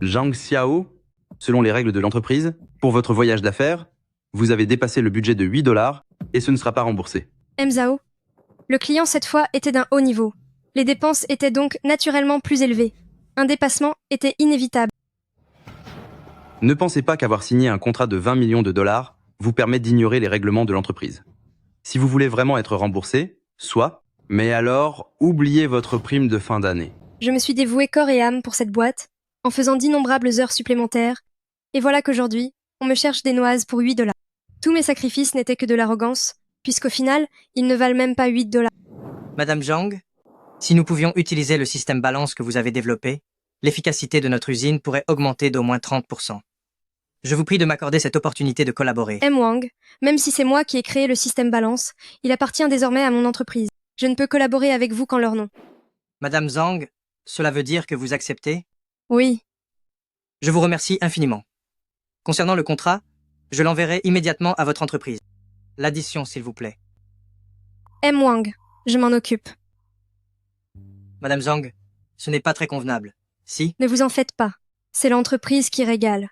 Zhang Xiao, selon les règles de l'entreprise, pour votre voyage d'affaires, vous avez dépassé le budget de 8 dollars et ce ne sera pas remboursé. Zhao, le client cette fois était d'un haut niveau. Les dépenses étaient donc naturellement plus élevées. Un dépassement était inévitable. Ne pensez pas qu'avoir signé un contrat de 20 millions de dollars vous permet d'ignorer les règlements de l'entreprise. Si vous voulez vraiment être remboursé, soit, mais alors oubliez votre prime de fin d'année. Je me suis dévouée corps et âme pour cette boîte, en faisant d'innombrables heures supplémentaires, et voilà qu'aujourd'hui, on me cherche des noises pour 8 dollars. Tous mes sacrifices n'étaient que de l'arrogance, puisqu'au final, ils ne valent même pas 8 dollars. Madame Zhang, si nous pouvions utiliser le système balance que vous avez développé, l'efficacité de notre usine pourrait augmenter d'au moins 30%. Je vous prie de m'accorder cette opportunité de collaborer. Wang, même si c'est moi qui ai créé le système balance, il appartient désormais à mon entreprise. Je ne peux collaborer avec vous qu'en leur nom. Madame Zhang, cela veut dire que vous acceptez? Oui. Je vous remercie infiniment. Concernant le contrat, je l'enverrai immédiatement à votre entreprise. L'addition, s'il vous plaît. Wang, je m'en occupe. Madame Zhang, ce n'est pas très convenable. Si? Ne vous en faites pas. C'est l'entreprise qui régale.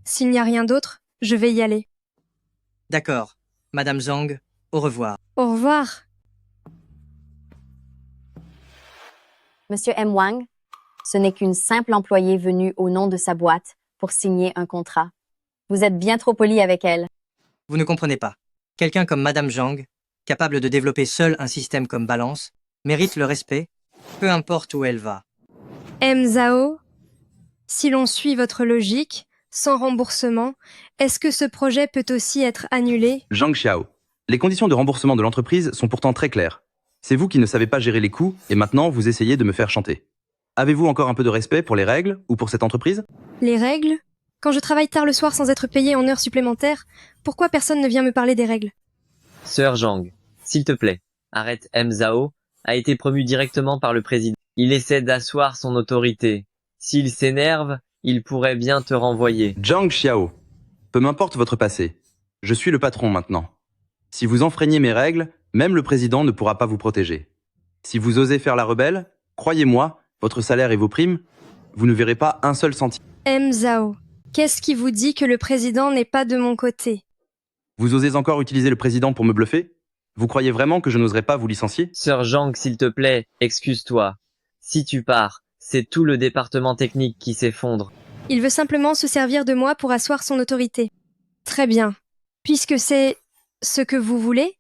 S'il n'y a rien d'autre, je vais y aller. D'accord. Madame Zhang, au revoir. Au revoir. Monsieur M. Wang, ce n'est qu'une simple employée venue au nom de sa boîte pour signer un contrat. Vous êtes bien trop poli avec elle. Vous ne comprenez pas. Quelqu'un comme Madame Zhang, capable de développer seul un système comme Balance, mérite le respect, peu importe où elle va. Zhao, si l'on suit votre logique, sans remboursement, est-ce que ce projet peut aussi être annulé? Zhang Xiao, les conditions de remboursement de l'entreprise sont pourtant très claires. C'est vous qui ne savez pas gérer les coûts et maintenant vous essayez de me faire chanter. Avez-vous encore un peu de respect pour les règles ou pour cette entreprise? Les règles? Quand je travaille tard le soir sans être payé en heures supplémentaires, pourquoi personne ne vient me parler des règles? Sœur Zhang, s'il te plaît, arrête. Zhao a été promu directement par le président. Il essaie d'asseoir son autorité. S'il s'énerve, il pourrait bien te renvoyer. Zhang Xiao, peu m'importe votre passé. Je suis le patron maintenant. Si vous enfreignez mes règles, même le président ne pourra pas vous protéger. Si vous osez faire la rebelle, croyez-moi, votre salaire et vos primes, vous ne verrez pas un seul centime. Zhao, qu'est-ce qui vous dit que le président n'est pas de mon côté? Vous osez encore utiliser le président pour me bluffer? Vous croyez vraiment que je n'oserais pas vous licencier? Sœur Zhang, s'il te plaît, excuse-toi. Si tu pars, c'est tout le département technique qui s'effondre. Il veut simplement se servir de moi pour asseoir son autorité. Très bien. Puisque c'est ce que vous voulez,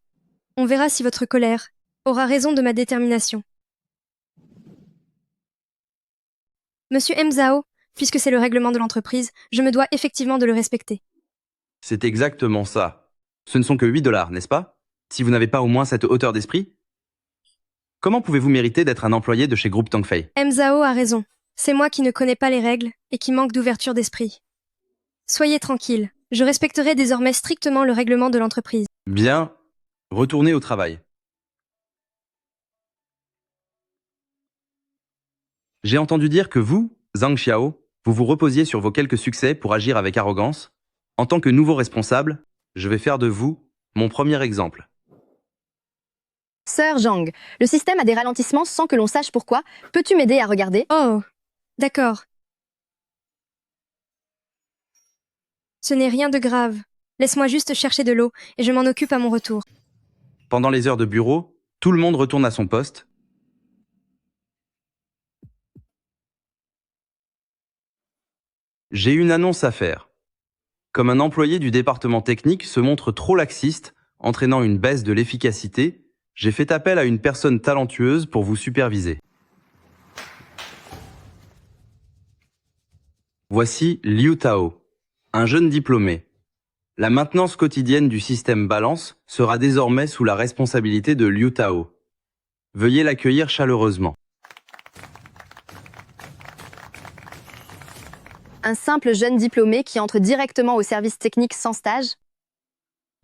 on verra si votre colère aura raison de ma détermination. Monsieur Zhao, puisque c'est le règlement de l'entreprise, je me dois effectivement de le respecter. C'est exactement ça. Ce ne sont que 8 dollars, n'est-ce pas? Si vous n'avez pas au moins cette hauteur d'esprit? Comment pouvez-vous mériter d'être un employé de chez Groupe Tongfei? Zhao a raison. C'est moi qui ne connais pas les règles et qui manque d'ouverture d'esprit. Soyez tranquille, je respecterai désormais strictement le règlement de l'entreprise. Bien, retournez au travail. J'ai entendu dire que vous, Zhang Xiao, vous vous reposiez sur vos quelques succès pour agir avec arrogance. En tant que nouveau responsable, je vais faire de vous mon premier exemple. Sœur Zhang, le système a des ralentissements sans que l'on sache pourquoi. Peux-tu m'aider à regarder? Oh, d'accord. Ce n'est rien de grave. Laisse-moi juste chercher de l'eau et je m'en occupe à mon retour. Pendant les heures de bureau, tout le monde retourne à son poste. J'ai une annonce à faire. Comme un employé du département technique se montre trop laxiste, entraînant une baisse de l'efficacité, j'ai fait appel à une personne talentueuse pour vous superviser. Voici Liu Tao, un jeune diplômé. La maintenance quotidienne du système Balance sera désormais sous la responsabilité de Liu Tao. Veuillez l'accueillir chaleureusement. Un simple jeune diplômé qui entre directement au service technique sans stage?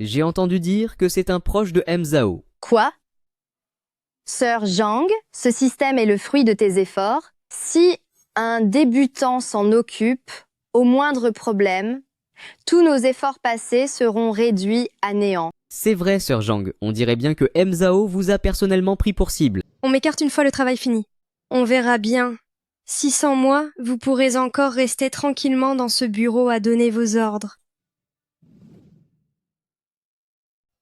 J'ai entendu dire que c'est un proche de Zhao. Quoi? Sœur Zhang, ce système est le fruit de tes efforts. Si un débutant s'en occupe, au moindre problème, tous nos efforts passés seront réduits à néant. C'est vrai, sœur Zhang, on dirait bien que Zhao vous a personnellement pris pour cible. On m'écarte une fois le travail fini. On verra bien. Si sans moi, vous pourrez encore rester tranquillement dans ce bureau à donner vos ordres.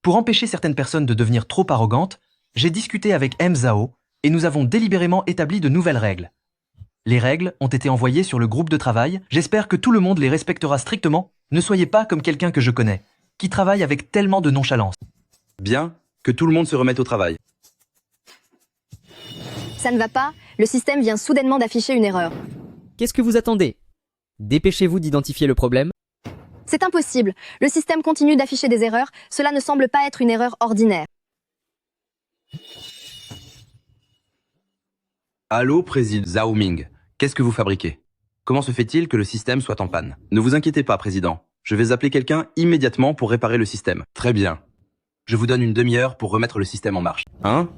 Pour empêcher certaines personnes de devenir trop arrogantes, j'ai discuté avec M. Zhao et nous avons délibérément établi de nouvelles règles. Les règles ont été envoyées sur le groupe de travail. J'espère que tout le monde les respectera strictement. Ne soyez pas comme quelqu'un que je connais, qui travaille avec tellement de nonchalance. Bien, que tout le monde se remette au travail. Ça ne va pas, le système vient soudainement d'afficher une erreur. Qu'est-ce que vous attendez? Dépêchez-vous d'identifier le problème. C'est impossible, le système continue d'afficher des erreurs, cela ne semble pas être une erreur ordinaire. Allô, président Zhao Ming. Qu'est-ce que vous fabriquez? Comment se fait-il que le système soit en panne? Ne vous inquiétez pas, président. Je vais appeler quelqu'un immédiatement pour réparer le système. Très bien. Je vous donne une demi-heure pour remettre le système en marche. Hein?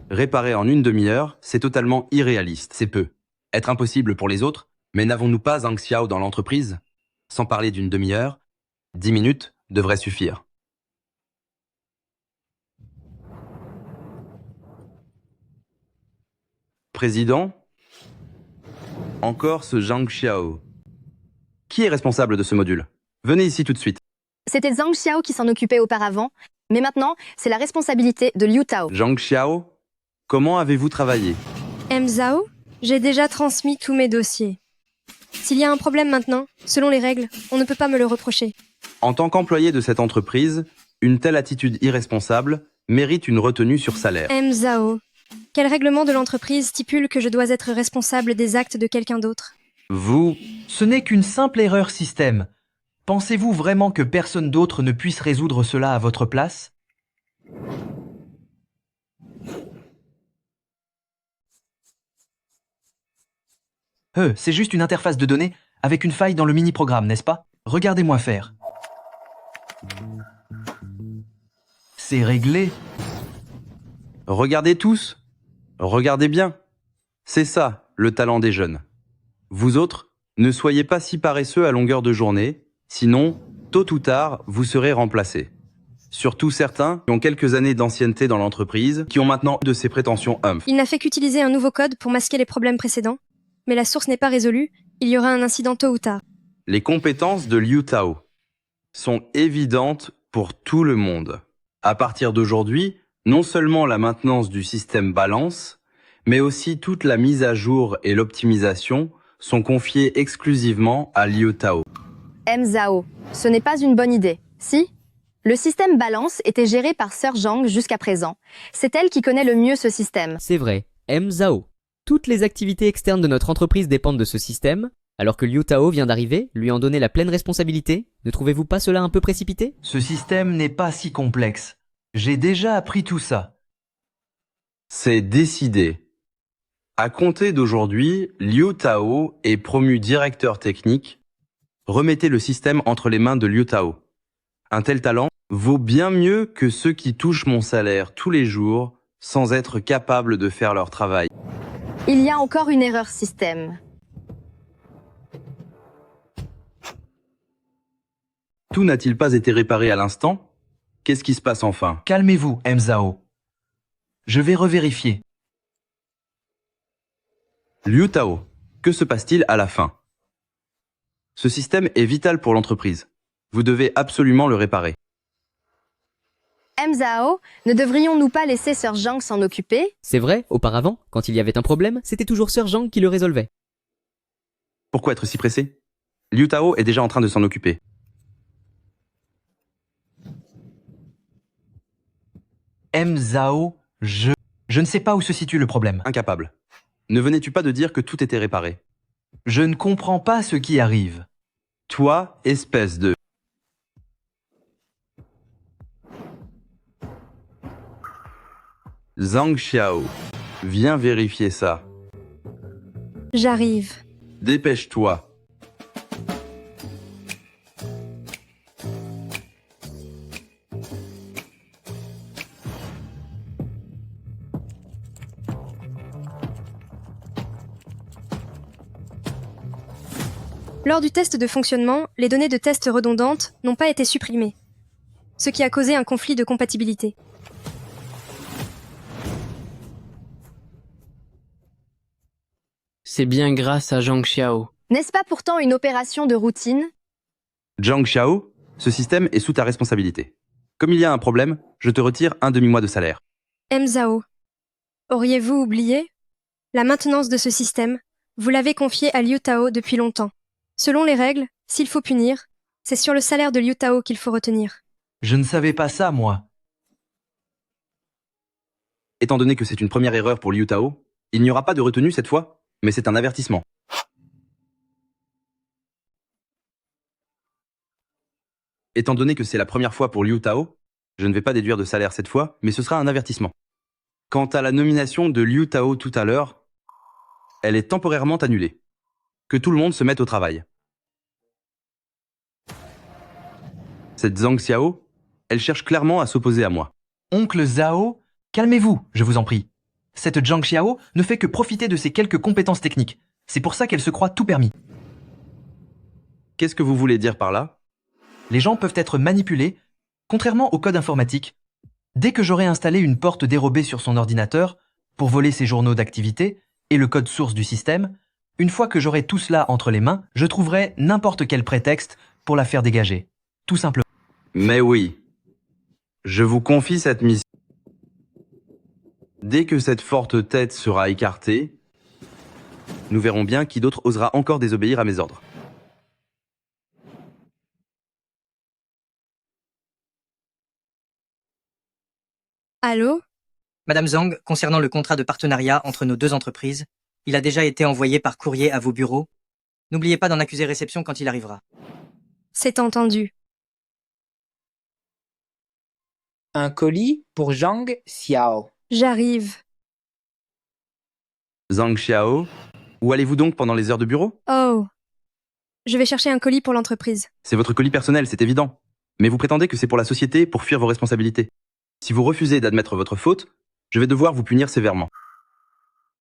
Réparer en une demi-heure, c'est totalement irréaliste, c'est peu. Être impossible pour les autres, mais n'avons-nous pas Zhang Xiao dans l'entreprise? Sans parler d'une demi-heure, 10 minutes devraient suffire. Président? Encore ce Zhang Xiao. Qui est responsable de ce module? Venez ici tout de suite. C'était Zhang Xiao qui s'en occupait auparavant, mais maintenant, c'est la responsabilité de Liu Tao. Zhang Xiao, comment avez-vous travaillé? M. Zhao, j'ai déjà transmis tous mes dossiers. S'il y a un problème maintenant, selon les règles, on ne peut pas me le reprocher. En tant qu'employé de cette entreprise, une telle attitude irresponsable mérite une retenue sur salaire. M. Zhao, quel règlement de l'entreprise stipule que je dois être responsable des actes de quelqu'un d'autre? Vous... Ce n'est qu'une simple erreur système. Pensez-vous vraiment que personne d'autre ne puisse résoudre cela à votre place? C'est juste une interface de données avec une faille dans le mini-programme, n'est-ce pas? Regardez-moi faire. C'est réglé. Regardez tous. Regardez bien. C'est ça, le talent des jeunes. Vous autres, ne soyez pas si paresseux à longueur de journée, sinon, tôt ou tard, vous serez remplacés. Surtout certains qui ont quelques années d'ancienneté dans l'entreprise, qui ont maintenant de ces prétentions humph. Il n'a fait qu'utiliser un nouveau code pour masquer les problèmes précédents, mais la source n'est pas résolue, il y aura un incident tôt ou tard. Les compétences de Liu Tao sont évidentes pour tout le monde. À partir d'aujourd'hui, non seulement la maintenance du système balance, mais aussi toute la mise à jour et l'optimisation sont confiées exclusivement à Liu Tao. M. Zhao, ce n'est pas une bonne idée, si? Le système balance était géré par Sir Zhang jusqu'à présent. C'est elle qui connaît le mieux ce système. C'est vrai, M. Zhao. Toutes les activités externes de notre entreprise dépendent de ce système, alors que Liu Tao vient d'arriver, lui en donner la pleine responsabilité. Ne trouvez-vous pas cela un peu précipité? Ce système n'est pas si complexe. J'ai déjà appris tout ça. C'est décidé. À compter d'aujourd'hui, Liu Tao est promu directeur technique. Remettez le système entre les mains de Liu Tao. Un tel talent vaut bien mieux que ceux qui touchent mon salaire tous les jours sans être capables de faire leur travail. Il y a encore une erreur système. Tout n'a-t-il pas été réparé à l'instant? Qu'est-ce qui se passe enfin? Calmez-vous, M. Zhao. Je vais revérifier. Liu Tao, que se passe-t-il à la fin? Ce système est vital pour l'entreprise. Vous devez absolument le réparer. M. Zhao, ne devrions-nous pas laisser Sir Zhang s'en occuper? C'est vrai, auparavant, quand il y avait un problème, c'était toujours Sir Zhang qui le résolvait. Pourquoi être si pressé? Liu Tao est déjà en train de s'en occuper. M. Zhao, je ne sais pas où se situe le problème. Incapable. Ne venais-tu pas de dire que tout était réparé? Je ne comprends pas ce qui arrive. Toi, espèce de... Zhang Xiao, viens vérifier ça. J'arrive. Dépêche-toi. Lors du test de fonctionnement, les données de test redondantes n'ont pas été supprimées, ce qui a causé un conflit de compatibilité. c'est bien grâce à Zhang Xiao. N'est-ce pas pourtant une opération de routine? Zhang Xiao, ce système est sous ta responsabilité. Comme il y a un problème, je te retire un demi-mois de salaire. M. Zhao, auriez-vous oublié? La maintenance de ce système, vous l'avez confié à Liu Tao depuis longtemps. Selon les règles, s'il faut punir, c'est sur le salaire de Liu Tao qu'il faut retenir. Je ne savais pas ça, moi. Étant donné que c'est une première erreur pour Liu Tao, il n'y aura pas de retenue cette fois, mais c'est un avertissement. Étant donné que c'est la première fois pour Liu Tao, je ne vais pas déduire de salaire cette fois, mais ce sera un avertissement. Quant à la nomination de Liu Tao tout à l'heure, elle est temporairement annulée. Que tout le monde se mette au travail. Cette Zhang Xiao, elle cherche clairement à s'opposer à moi. Oncle Zhao, calmez-vous, je vous en prie. Cette Zhang Xiao ne fait que profiter de ses quelques compétences techniques. C'est pour ça qu'elle se croit tout permis. Qu'est-ce que vous voulez dire par là? Les gens peuvent être manipulés, contrairement au code informatique. Dès que j'aurai installé une porte dérobée sur son ordinateur pour voler ses journaux d'activité et le code source du système, une fois que j'aurai tout cela entre les mains, je trouverai n'importe quel prétexte pour la faire dégager. Tout simplement. Mais oui. Je vous confie cette mission. Dès que cette forte tête sera écartée, nous verrons bien qui d'autre osera encore désobéir à mes ordres. Allô? Madame Zhang, concernant le contrat de partenariat entre nos deux entreprises, il a déjà été envoyé par courrier à vos bureaux. N'oubliez pas d'en accuser réception quand il arrivera. C'est entendu. Un colis pour Zhang Xiao. J'arrive. Zhang Xiao, où allez-vous donc pendant les heures de bureau? Oh. Je vais chercher un colis pour l'entreprise. C'est votre colis personnel, c'est évident. Mais vous prétendez que c'est pour la société, pour fuir vos responsabilités. Si vous refusez d'admettre votre faute, je vais devoir vous punir sévèrement.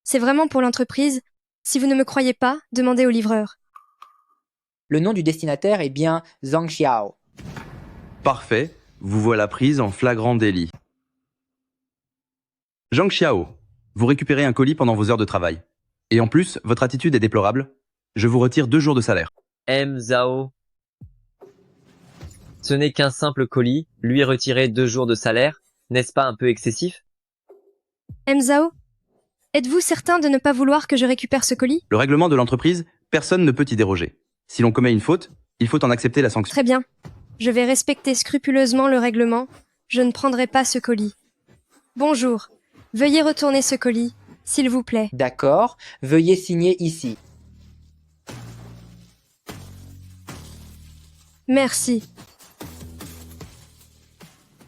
C'est vraiment pour l'entreprise. Si vous ne me croyez pas, demandez au livreur. Le nom du destinataire est bien Zhang Xiao. Parfait, vous voilà prise en flagrant délit. Zhang Xiao, vous récupérez un colis pendant vos heures de travail. Et en plus, votre attitude est déplorable. Je vous retire 2 jours de salaire. M. Zhao. Ce n'est qu'un simple colis, lui retirer 2 jours de salaire, n'est-ce pas un peu excessif? M. Zhao, êtes-vous certain de ne pas vouloir que je récupère ce colis? Le règlement de l'entreprise, personne ne peut y déroger. Si l'on commet une faute, il faut en accepter la sanction. Très bien. Je vais respecter scrupuleusement le règlement. Je ne prendrai pas ce colis. Bonjour. Veuillez retourner ce colis, s'il vous plaît. D'accord, veuillez signer ici. Merci.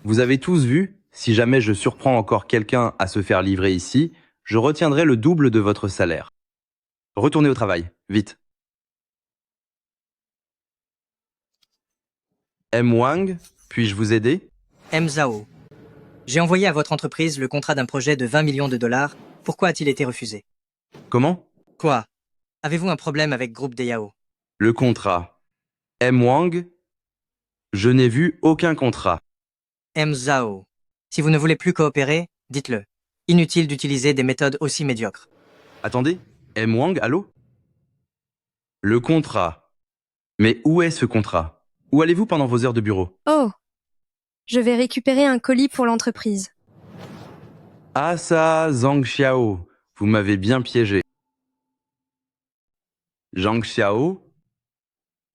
Vous avez tous vu, si jamais je surprends encore quelqu'un à se faire livrer ici, je retiendrai le double de votre salaire. Retournez au travail, vite. M. Wang, puis-je vous aider? M. Zhao. J'ai envoyé à votre entreprise le contrat d'un projet de 20 millions de dollars. Pourquoi a-t-il été refusé? Comment? Quoi? Avez-vous un problème avec Groupe des Yao? Le contrat. M. Wang, je n'ai vu aucun contrat. M. Zhao. Si vous ne voulez plus coopérer, dites-le. Inutile d'utiliser des méthodes aussi médiocres. Attendez, M. Wang, allô? Le contrat. Mais où est ce contrat? Où allez-vous pendant vos heures de bureau? Oh. Je vais récupérer un colis pour l'entreprise. Ah ça, Zhang Xiao, vous m'avez bien piégé. Zhang Xiao,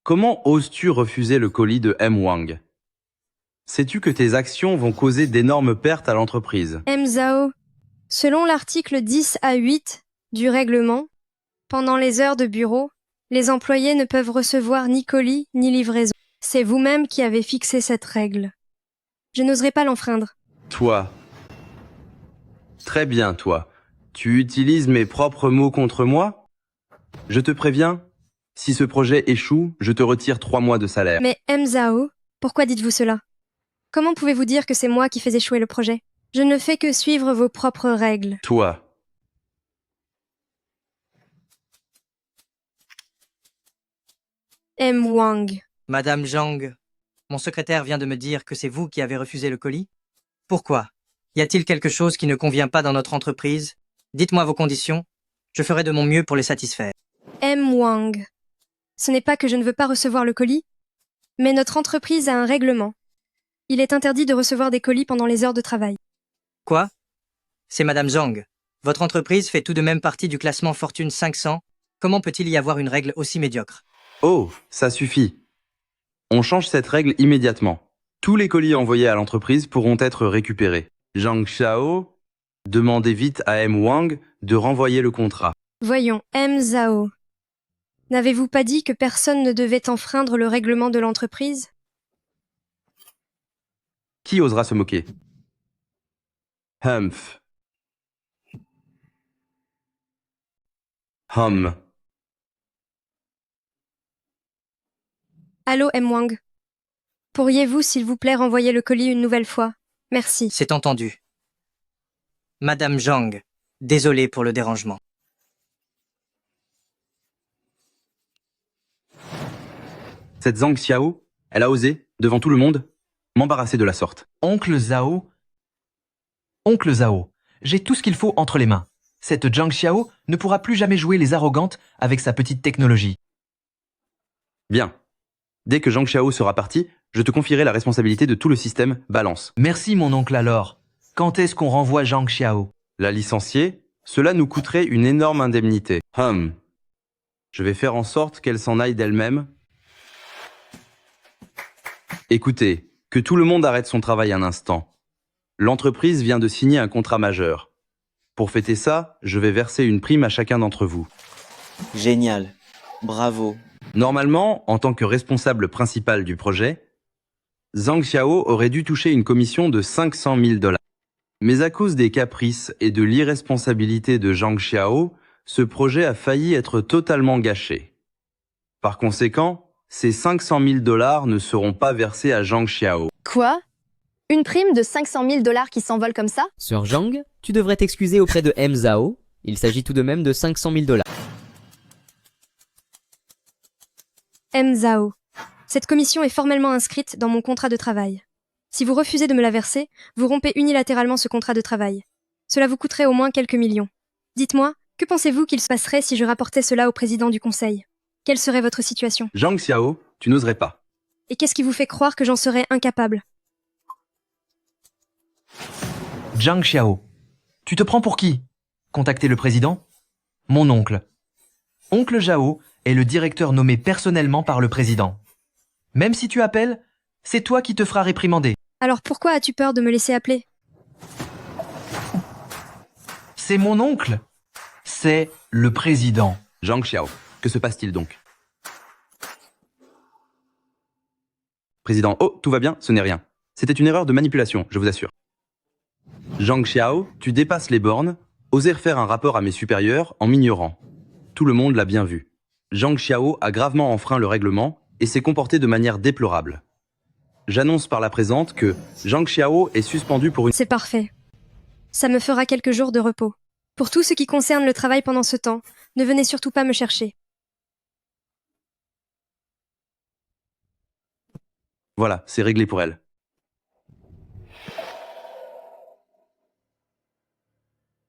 comment oses-tu refuser le colis de M. Wang? Sais-tu que tes actions vont causer d'énormes pertes à l'entreprise? M. Zhao, selon l'article 10A8 du règlement, pendant les heures de bureau, les employés ne peuvent recevoir ni colis ni livraison. C'est vous-même qui avez fixé cette règle. Je n'oserais pas l'enfreindre. Toi. Très bien, toi. Tu utilises mes propres mots contre moi? Je te préviens, si ce projet échoue, je te retire 3 mois de salaire. Mais M. Zhao, pourquoi dites-vous cela? Comment pouvez-vous dire que c'est moi qui fais échouer le projet? Je ne fais que suivre vos propres règles. Toi. M. Wang. Madame Zhang, mon secrétaire vient de me dire que c'est vous qui avez refusé le colis. Pourquoi? Y a-t-il quelque chose qui ne convient pas dans notre entreprise? Dites-moi vos conditions. Je ferai de mon mieux pour les satisfaire. M. Wang. Ce n'est pas que je ne veux pas recevoir le colis, mais notre entreprise a un règlement. Il est interdit de recevoir des colis pendant les heures de travail. Quoi? C'est Madame Zhang. Votre entreprise fait tout de même partie du classement Fortune 500. Comment peut-il y avoir une règle aussi médiocre? Oh, ça suffit. On change cette règle immédiatement. Tous les colis envoyés à l'entreprise pourront être récupérés. Zhang Xiao, demandez vite à M. Wang de renvoyer le contrat. Voyons, M. Zhao. N'avez-vous pas dit que personne ne devait enfreindre le règlement de l'entreprise? Qui osera se moquer? Humph. Hum. Allô, M. Wang. Pourriez-vous, s'il vous plaît, renvoyer le colis une nouvelle fois? Merci. C'est entendu. Madame Zhang, désolé pour le dérangement. Cette Zhang Xiao, elle a osé, devant tout le monde, m'embarrasser de la sorte. Oncle Zhao, j'ai tout ce qu'il faut entre les mains. Cette Zhang Xiao ne pourra plus jamais jouer les arrogantes avec sa petite technologie. Bien. Dès que Zhang Xiao sera parti, je te confierai la responsabilité de tout le système balance. Merci mon oncle alors. Quand est-ce qu'on renvoie Zhang Xiao? La licencier, cela nous coûterait une énorme indemnité. Je vais faire en sorte qu'elle s'en aille d'elle-même. Écoutez, que tout le monde arrête son travail un instant. L'entreprise vient de signer un contrat majeur. Pour fêter ça, je vais verser une prime à chacun d'entre vous. Génial. Bravo. Normalement, en tant que responsable principal du projet, Zhang Xiao aurait dû toucher une commission de 500 000 $. Mais à cause des caprices et de l'irresponsabilité de Zhang Xiao, ce projet a failli être totalement gâché. Par conséquent, ces 500 000 $ ne seront pas versés à Zhang Xiao. Quoi? Une prime de 500 000 $ qui s'envole comme ça? Sœur Zhang, tu devrais t'excuser auprès de M. Zhao. Il s'agit tout de même de 500 000 $. M. Zhao. Cette commission est formellement inscrite dans mon contrat de travail. Si vous refusez de me la verser, vous rompez unilatéralement ce contrat de travail. Cela vous coûterait au moins quelques millions. Dites-moi, que pensez-vous qu'il se passerait si je rapportais cela au président du conseil? Quelle serait votre situation? Zhang Xiao, tu n'oserais pas. Et qu'est-ce qui vous fait croire que j'en serais incapable? Zhang Xiao, tu te prends pour qui? Contacter le président? Mon oncle. Oncle Zhao est le directeur nommé personnellement par le président. Même si tu appelles, c'est toi qui te feras réprimander. Alors pourquoi as-tu peur de me laisser appeler? C'est mon oncle. C'est le président. Zhang Xiao, que se passe-t-il donc? Président, oh, tout va bien, ce n'est rien. C'était une erreur de manipulation, je vous assure. Zhang Xiao, tu dépasses les bornes, oser faire un rapport à mes supérieurs en m'ignorant. Tout le monde l'a bien vu. Zhang Xiao a gravement enfreint le règlement et s'est comporté de manière déplorable. J'annonce par la présente que Zhang Xiao est suspendu pour une... C'est parfait. Ça me fera quelques jours de repos. Pour tout ce qui concerne le travail pendant ce temps, ne venez surtout pas me chercher. Voilà, c'est réglé pour elle.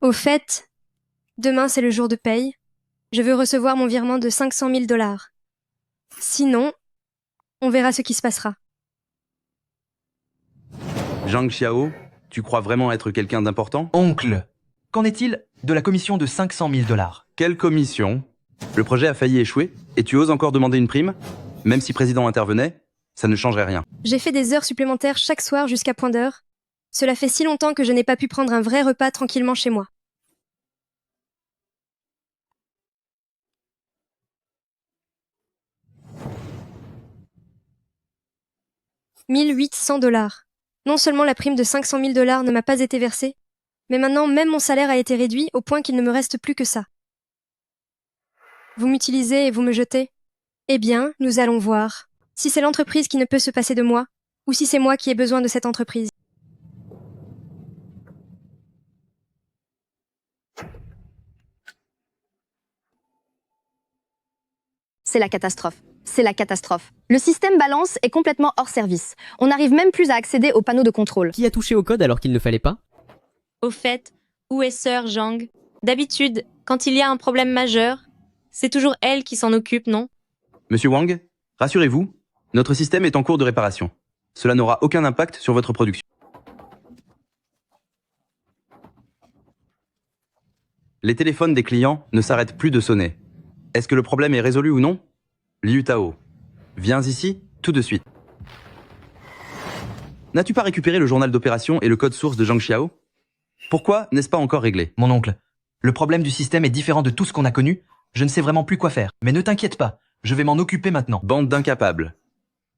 Au fait, demain c'est le jour de paye. Je veux recevoir mon virement de 500 000 $. Sinon, on verra ce qui se passera. Zhang Xiao, tu crois vraiment être quelqu'un d'important? Oncle, qu'en est-il de la commission de 500 000 $? Quelle commission? Le projet a failli échouer et tu oses encore demander une prime? Même si président intervenait, ça ne changerait rien. J'ai fait des heures supplémentaires chaque soir jusqu'à point d'heure. Cela fait si longtemps que je n'ai pas pu prendre un vrai repas tranquillement chez moi. « 1800 $. Non seulement la prime de 500 000 $ ne m'a pas été versée, mais maintenant même mon salaire a été réduit au point qu'il ne me reste plus que ça. Vous m'utilisez et vous me jetez? Eh bien, nous allons voir. Si c'est l'entreprise qui ne peut se passer de moi, ou si c'est moi qui ai besoin de cette entreprise. C'est la catastrophe. C'est la catastrophe. Le système balance est complètement hors service. On n'arrive même plus à accéder aux panneaux de contrôle. Qui a touché au code alors qu'il ne fallait pas? Au fait, où est sœur Zhang? D'habitude, Quand il y a un problème majeur, c'est toujours elle qui s'en occupe, non? Monsieur Wang, rassurez-vous, notre système est en cours de réparation. Cela n'aura aucun impact sur votre production. Les téléphones des clients ne s'arrêtent plus de sonner. Est-ce que le problème est résolu ou non? Liu Tao, viens ici, tout de suite. N'as-tu pas récupéré le journal d'opération et le code source de Zhang Xiao? Pourquoi n'est-ce pas encore réglé? Mon oncle, le problème du système est différent de tout ce qu'on a connu. Je ne sais vraiment plus quoi faire. Mais ne t'inquiète pas, je vais m'en occuper maintenant. Bande d'incapables.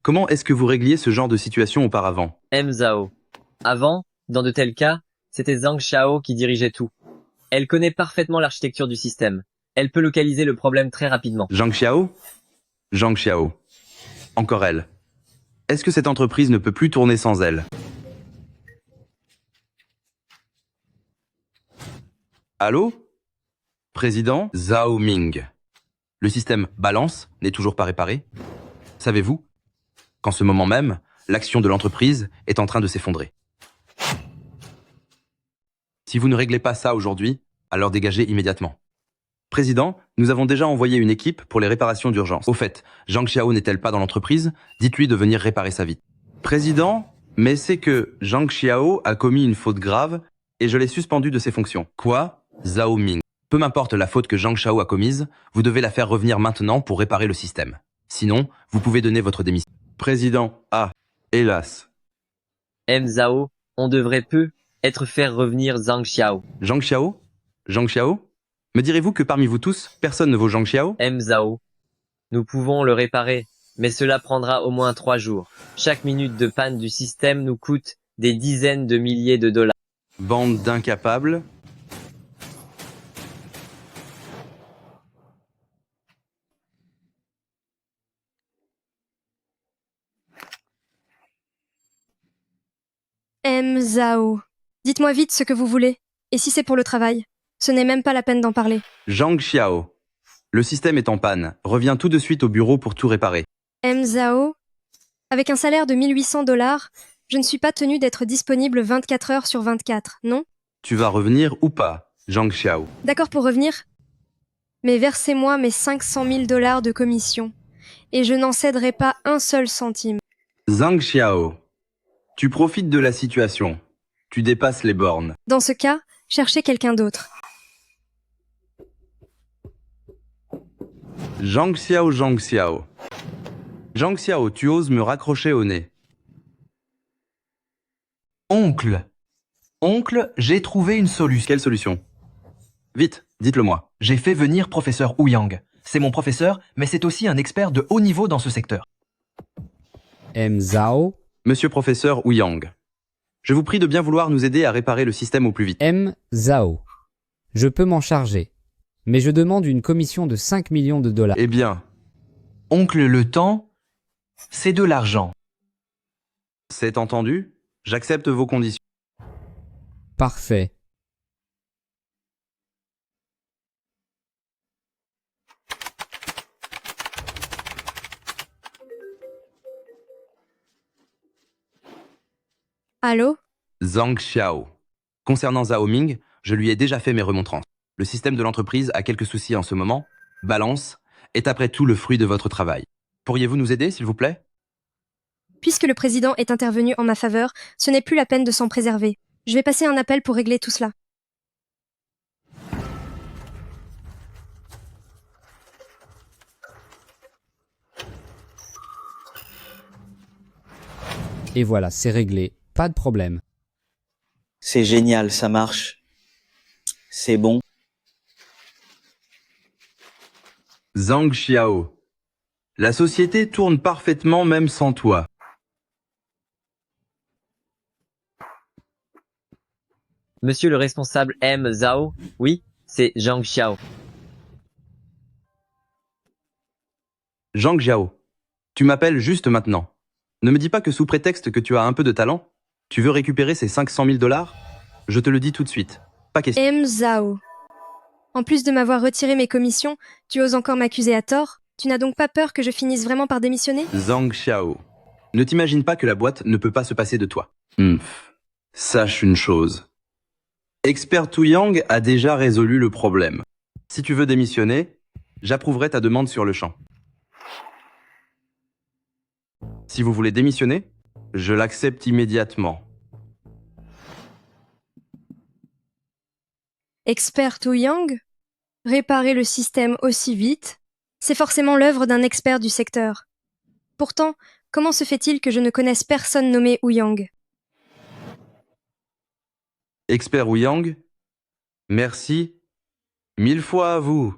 Comment est-ce que vous régliez ce genre de situation auparavant? M. Zhao. Avant, dans de tels cas, c'était Zhang Xiao qui dirigeait tout. Elle connaît parfaitement l'architecture du système. Elle peut localiser le problème très rapidement. Zhang Xiao? Zhang Xiao. Encore elle. Est-ce que cette entreprise ne peut plus tourner sans elle? Allô? Président Zhao Ming. Le système balance n'est toujours pas réparé. Savez-vous qu'en ce moment même, l'action de l'entreprise est en train de s'effondrer. Si vous ne réglez pas ça aujourd'hui, alors dégagez immédiatement. Président, nous avons déjà envoyé une équipe pour les réparations d'urgence. Au fait, Zhang Xiao n'est-elle pas dans l'entreprise? Dites-lui de venir réparer sa vitre. Président, mais c'est que Zhang Xiao a commis une faute grave et je l'ai suspendu de ses fonctions. Quoi? Zhao Ming. Peu m'importe la faute que Zhang Xiao a commise, vous devez la faire revenir maintenant pour réparer le système. Sinon, vous pouvez donner votre démission. Président, hélas. M. Zhao, on devrait être faire revenir Zhang Xiao. Zhang Xiao? Zhang Xiao? Me direz-vous que parmi vous tous, personne ne vaut Zhang Xiao? M. Zhao. Nous pouvons le réparer, mais cela prendra au moins 3 jours. Chaque minute de panne du système nous coûte des dizaines de milliers de dollars. Bande d'incapables. M. Zhao. Dites-moi vite ce que vous voulez. Et si c'est pour le travail, ce n'est même pas la peine d'en parler. Zhang Xiao. Le système est en panne. Reviens tout de suite au bureau pour tout réparer. M. Zhao. Avec un salaire de 1800 $, je ne suis pas tenu d'être disponible 24 heures sur 24, non? Tu vas revenir ou pas, Zhang Xiao? D'accord pour revenir? Mais versez-moi mes 500 000 $ de commission. Et je n'en céderai pas un seul centime. Zhang Xiao. Tu profites de la situation. Tu dépasses les bornes. Dans ce cas, cherchez quelqu'un d'autre. Zhang Xiao, Zhang Xiao. Zhang Xiao, tu oses me raccrocher au nez. Oncle. Oncle, j'ai trouvé une solution. Quelle solution? Vite, dites-le-moi. J'ai fait venir professeur Wu Yang. C'est mon professeur, mais c'est aussi un expert de haut niveau dans ce secteur. M. Zhao. Monsieur professeur Wu Yang, je vous prie de bien vouloir nous aider à réparer le système au plus vite. M. Zhao. Je peux m'en charger, mais je demande une commission de 5 millions de dollars. Eh bien, Oncle, le temps, c'est de l'argent. c'est entendu. J'accepte vos conditions. Parfait. Allô? Zhang Xiao. Concernant Zhao Ming, je lui ai déjà fait mes remontrances. Le système de l'entreprise a quelques soucis en ce moment. Balance est après tout le fruit de votre travail. Pourriez-vous nous aider, s'il vous plaît? Puisque le président est intervenu en ma faveur, ce n'est plus la peine de s'en préserver. Je vais passer un appel pour régler tout cela. Et voilà, c'est réglé. Pas de problème. C'est génial, ça marche. C'est bon. Zhang Xiao. La société tourne parfaitement même sans toi. Monsieur le responsable M. Zhao, oui, c'est Zhang Xiao. Zhang Xiao, tu m'appelles juste maintenant. Ne me dis pas que sous prétexte que tu as un peu de talent, tu veux récupérer ces 500 000 $? Je te le dis tout de suite. Pas question. M. Zhao. En plus de m'avoir retiré mes commissions, tu oses encore m'accuser à tort? Tu n'as donc pas peur que je finisse vraiment par démissionner? Zhang Xiao, ne t'imagine pas que la boîte ne peut pas se passer de toi. Sache une chose. Expert Wu Yang a déjà résolu le problème. Si tu veux démissionner, j'approuverai ta demande sur le champ. Si vous voulez démissionner, je l'accepte immédiatement. Expert Yang? Réparer le système aussi vite? C'est forcément l'œuvre d'un expert du secteur. Pourtant, comment se fait-il que je ne connaisse personne nommé Yang? Expert Yang, merci 1000 fois à vous.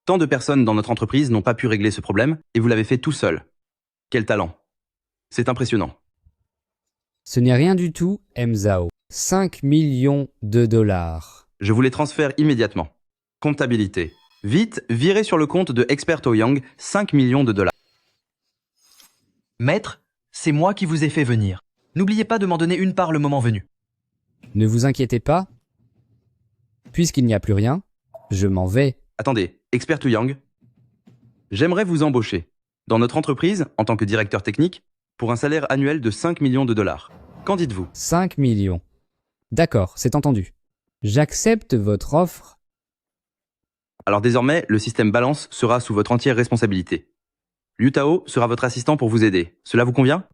Tant de personnes dans notre entreprise n'ont pas pu régler ce problème et vous l'avez fait tout seul. Quel talent. C'est impressionnant. Ce n'est rien du tout, Mzao. 5 millions de dollars. Je vous les transfère immédiatement. Comptabilité. Vite, virez sur le compte de Expert Yang 5 millions de dollars. Maître, c'est moi qui vous ai fait venir. N'oubliez pas de m'en donner une part le moment venu. Ne vous inquiétez pas. Puisqu'il n'y a plus rien, je m'en vais. Attendez, Expert Yang, j'aimerais vous embaucher dans notre entreprise en tant que directeur technique pour un salaire annuel de 5 millions de dollars. Qu'en dites-vous? 5 millions. D'accord, c'est entendu. J'accepte votre offre. Alors désormais, le système balance sera sous votre entière responsabilité. Liu Tao sera votre assistant pour vous aider. Cela vous convient?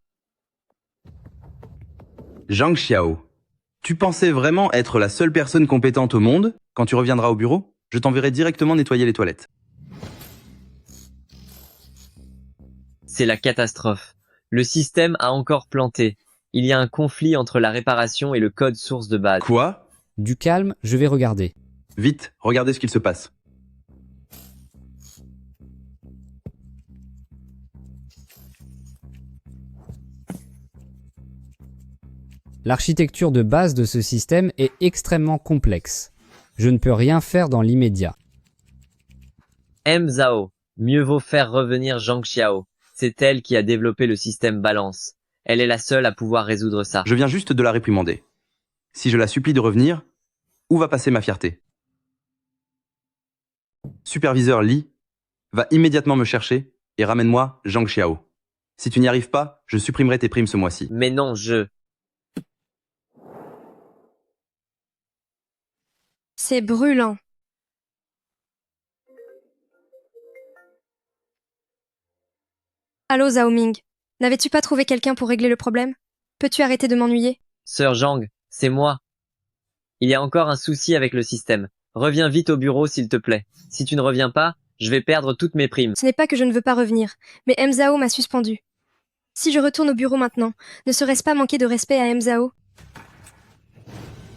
Zhang Xiao, tu pensais vraiment être la seule personne compétente au monde? Quand tu reviendras au bureau, je t'enverrai directement nettoyer les toilettes. C'est la catastrophe. Le système a encore planté. Il y a un conflit entre la réparation et le code source de base. Quoi? Du calme, je vais regarder. Vite, regardez ce qu'il se passe. L'architecture de base de ce système est extrêmement complexe. Je ne peux rien faire dans l'immédiat. Mzao, mieux vaut faire revenir Zhang Xiao. C'est elle qui a développé le système balance. Elle est la seule à pouvoir résoudre ça. Je viens juste de la réprimander. Si je la supplie de revenir, où va passer ma fierté? Superviseur Li, va immédiatement me chercher et ramène-moi Zhang Xiao. Si tu n'y arrives pas, je supprimerai tes primes ce mois-ci. Mais non, C'est brûlant. Allô Zhao Ming, n'avais-tu pas trouvé quelqu'un pour régler le problème? Peux-tu arrêter de m'ennuyer? Sœur Zhang, c'est moi. Il y a encore un souci avec le système. Reviens vite au bureau s'il te plaît. Si tu ne reviens pas, je vais perdre toutes mes primes. Ce n'est pas que je ne veux pas revenir, mais Mzao m'a suspendu. Si je retourne au bureau maintenant, ne serait-ce pas manquer de respect à Mzao?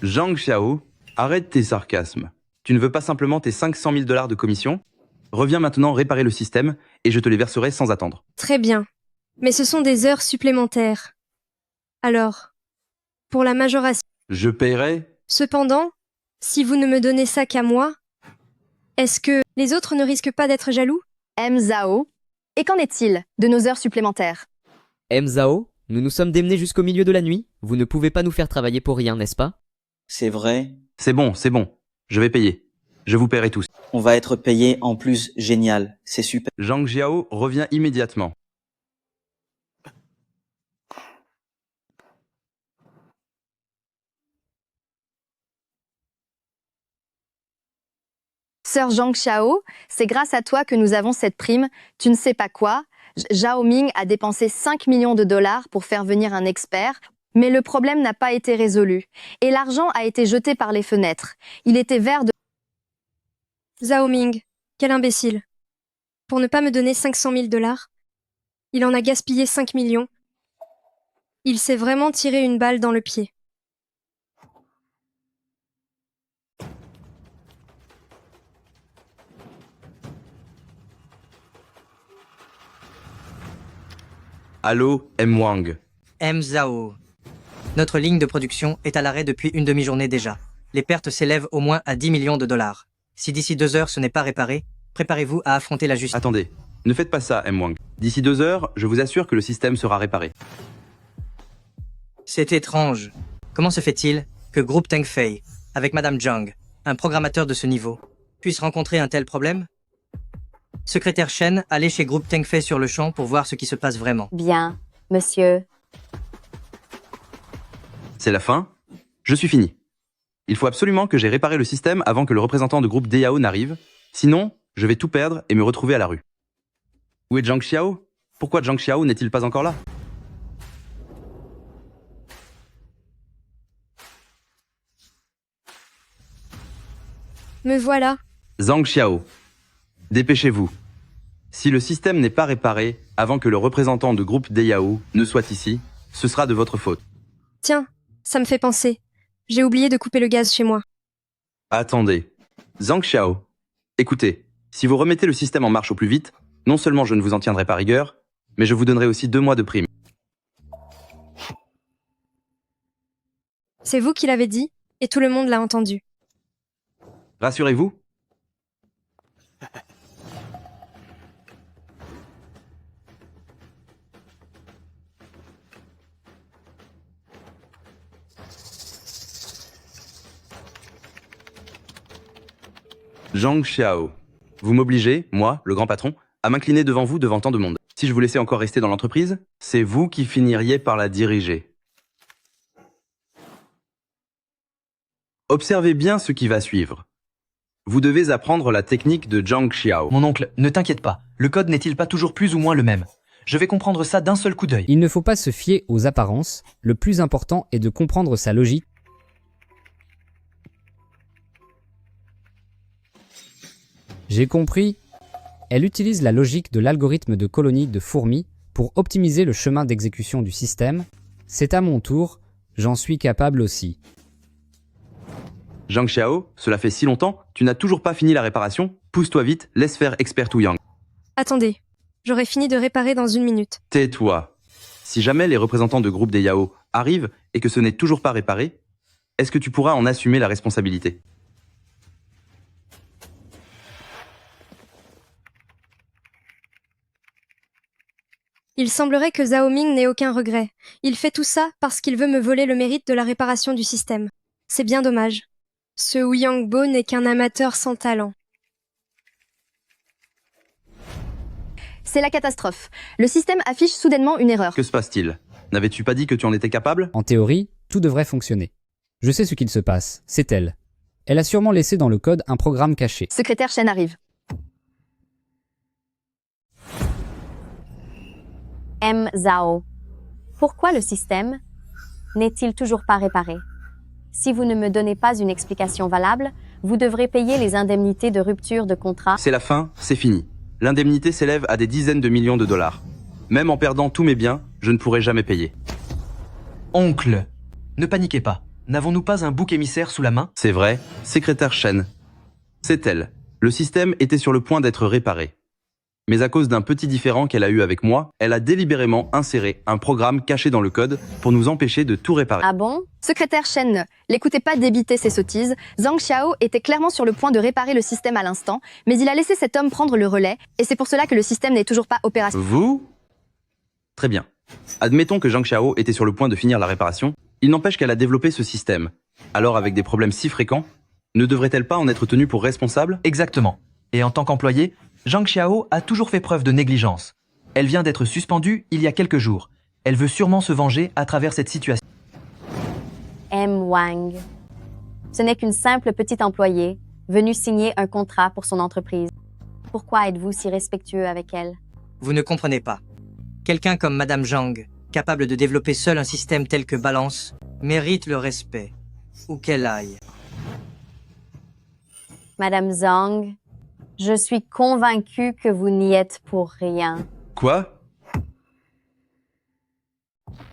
Zhang Xiao, arrête tes sarcasmes. Tu ne veux pas simplement tes 500 000 dollars de commission? Reviens maintenant réparer le système et je te les verserai sans attendre. Très bien, mais ce sont des heures supplémentaires. Alors, pour la majoration... Je paierai. Cependant, si vous ne me donnez ça qu'à moi, est-ce que les autres ne risquent pas d'être jaloux? Mzao, et qu'en est-il de nos heures supplémentaires? Mzao, nous nous sommes démenés jusqu'au milieu de la nuit. Vous ne pouvez pas nous faire travailler pour rien, n'est-ce pas? C'est vrai. C'est bon. Je vais payer. Je vous paierai tous. On va être payé en plus. Génial. C'est super. Zhang Xiao revient immédiatement. Sœur Zhang Xiao, c'est grâce à toi que nous avons cette prime. Tu ne sais pas quoi. Zhao Ming a dépensé 5 millions de dollars pour faire venir un expert, mais le problème n'a pas été résolu. Et l'argent a été jeté par les fenêtres. Il était vert de... Zhao Ming, quel imbécile. Pour ne pas me donner 500 000 dollars, il en a gaspillé 5 millions. Il s'est vraiment tiré une balle dans le pied. Allô, M. Wang. Mzao. Notre ligne de production est à l'arrêt depuis une demi-journée déjà. Les pertes s'élèvent au moins à 10 millions de dollars. Si d'ici 2 heures ce n'est pas réparé, préparez-vous à affronter la justice. Attendez, ne faites pas ça, M. Wang. D'ici 2 heures, je vous assure que le système sera réparé. C'est étrange. Comment se fait-il que Groupe Tengfei, avec Madame Zhang, un programmateur de ce niveau, puisse rencontrer un tel problème? Secrétaire Shen, allez chez Groupe Tengfei sur le champ pour voir ce qui se passe vraiment. Bien, monsieur. C'est la fin? Je suis fini. Il faut absolument que j'ai réparé le système avant que le représentant de groupe DAO n'arrive, Sinon, je vais tout perdre et me retrouver à la rue. Où est Zhang Xiao? Pourquoi Zhang Xiao n'est-il pas encore là? Me voilà. Zhang Xiao, dépêchez-vous. Si le système n'est pas réparé avant que le représentant de groupe Deyao ne soit ici, ce sera de votre faute. Tiens, ça me fait penser. J'ai oublié de couper le gaz chez moi. Attendez. Zhang Xiao, écoutez, si vous remettez le système en marche au plus vite, non seulement je ne vous en tiendrai pas rigueur, mais je vous donnerai aussi 2 mois de prime. C'est vous qui l'avez dit, et tout le monde l'a entendu. Rassurez-vous. Zhang Xiao, vous m'obligez, moi, le grand patron, à m'incliner devant vous devant tant de monde. Si je vous laissais encore rester dans l'entreprise, c'est vous qui finiriez par la diriger. Observez bien ce qui va suivre. Vous devez apprendre la technique de Zhang Xiao. Mon oncle, ne t'inquiète pas, le code n'est-il pas toujours plus ou moins le même? Je vais comprendre ça d'un seul coup d'œil. Il ne faut pas se fier aux apparences, le plus important est de comprendre sa logique. J'ai compris. Elle utilise la logique de l'algorithme de colonie de fourmis pour optimiser le chemin d'exécution du système. C'est à mon tour, j'en suis capable aussi. Zhang Xiao, cela fait si longtemps, tu n'as toujours pas fini la réparation? Pousse-toi vite, laisse faire Expert Ouyang. Attendez, j'aurai fini de réparer dans 1 minute. Tais-toi. Si jamais les représentants de groupe des Yao arrivent et que ce n'est toujours pas réparé, est-ce que tu pourras en assumer la responsabilité? Il semblerait que Zhao Ming n'ait aucun regret. Il fait tout ça parce qu'il veut me voler le mérite de la réparation du système. C'est bien dommage. Ce Ouyang Bo n'est qu'un amateur sans talent. C'est la catastrophe. Le système affiche soudainement une erreur. Que se passe-t-il? N'avais-tu pas dit que tu en étais capable? En théorie, tout devrait fonctionner. Je sais ce qu'il se passe, c'est elle. Elle a sûrement laissé dans le code un programme caché. Secrétaire Shen arrive. Zhao. Pourquoi le système n'est-il toujours pas réparé? Si vous ne me donnez pas une explication valable, vous devrez payer les indemnités de rupture de contrat. C'est la fin, c'est fini. L'indemnité s'élève à des dizaines de millions de dollars. Même en perdant tous mes biens, je ne pourrai jamais payer. Oncle, ne paniquez pas. N'avons-nous pas un bouc émissaire sous la main? C'est vrai, secrétaire Shen. C'est elle. Le système était sur le point d'être réparé. Mais à cause d'un petit différend qu'elle a eu avec moi, elle a délibérément inséré un programme caché dans le code pour nous empêcher de tout réparer. Ah bon? Secrétaire Shen, l'écoutez pas débiter ses sottises. Zhang Xiao était clairement sur le point de réparer le système à l'instant, mais il a laissé cet homme prendre le relais, et c'est pour cela que le système n'est toujours pas opérationnel. Vous? Très bien. Admettons que Zhang Xiao était sur le point de finir la réparation, il n'empêche qu'elle a développé ce système. Alors avec des problèmes si fréquents, ne devrait-elle pas en être tenue pour responsable? Exactement. Et en tant qu'employé, Zhang Xiao a toujours fait preuve de négligence. Elle vient d'être suspendue il y a quelques jours. Elle veut sûrement se venger à travers cette situation. Wang. Ce n'est qu'une simple petite employée, venue signer un contrat pour son entreprise. Pourquoi êtes-vous si respectueux avec elle? Vous ne comprenez pas. Quelqu'un comme Madame Zhang, capable de développer seul un système tel que Balance, mérite le respect, où qu'elle aille. Madame Zhang, je suis convaincue que vous n'y êtes pour rien. Quoi?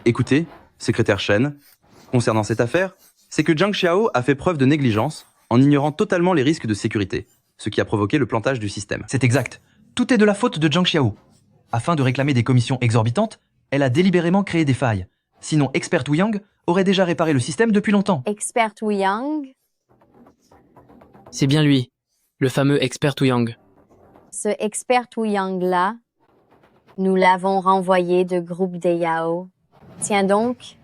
Écoutez, secrétaire Shen, concernant cette affaire, c'est que Zhang Xiao a fait preuve de négligence en ignorant totalement les risques de sécurité, ce qui a provoqué le plantage du système. C'est exact. Tout est de la faute de Zhang Xiao. Afin de réclamer des commissions exorbitantes, elle a délibérément créé des failles. Sinon, Expert Ouyang aurait déjà réparé le système depuis longtemps. Expert Ouyang? C'est bien lui, le fameux Expert Ouyang. Ce Expert Ouyang-là, nous l'avons renvoyé de groupe des Yao. Tiens donc,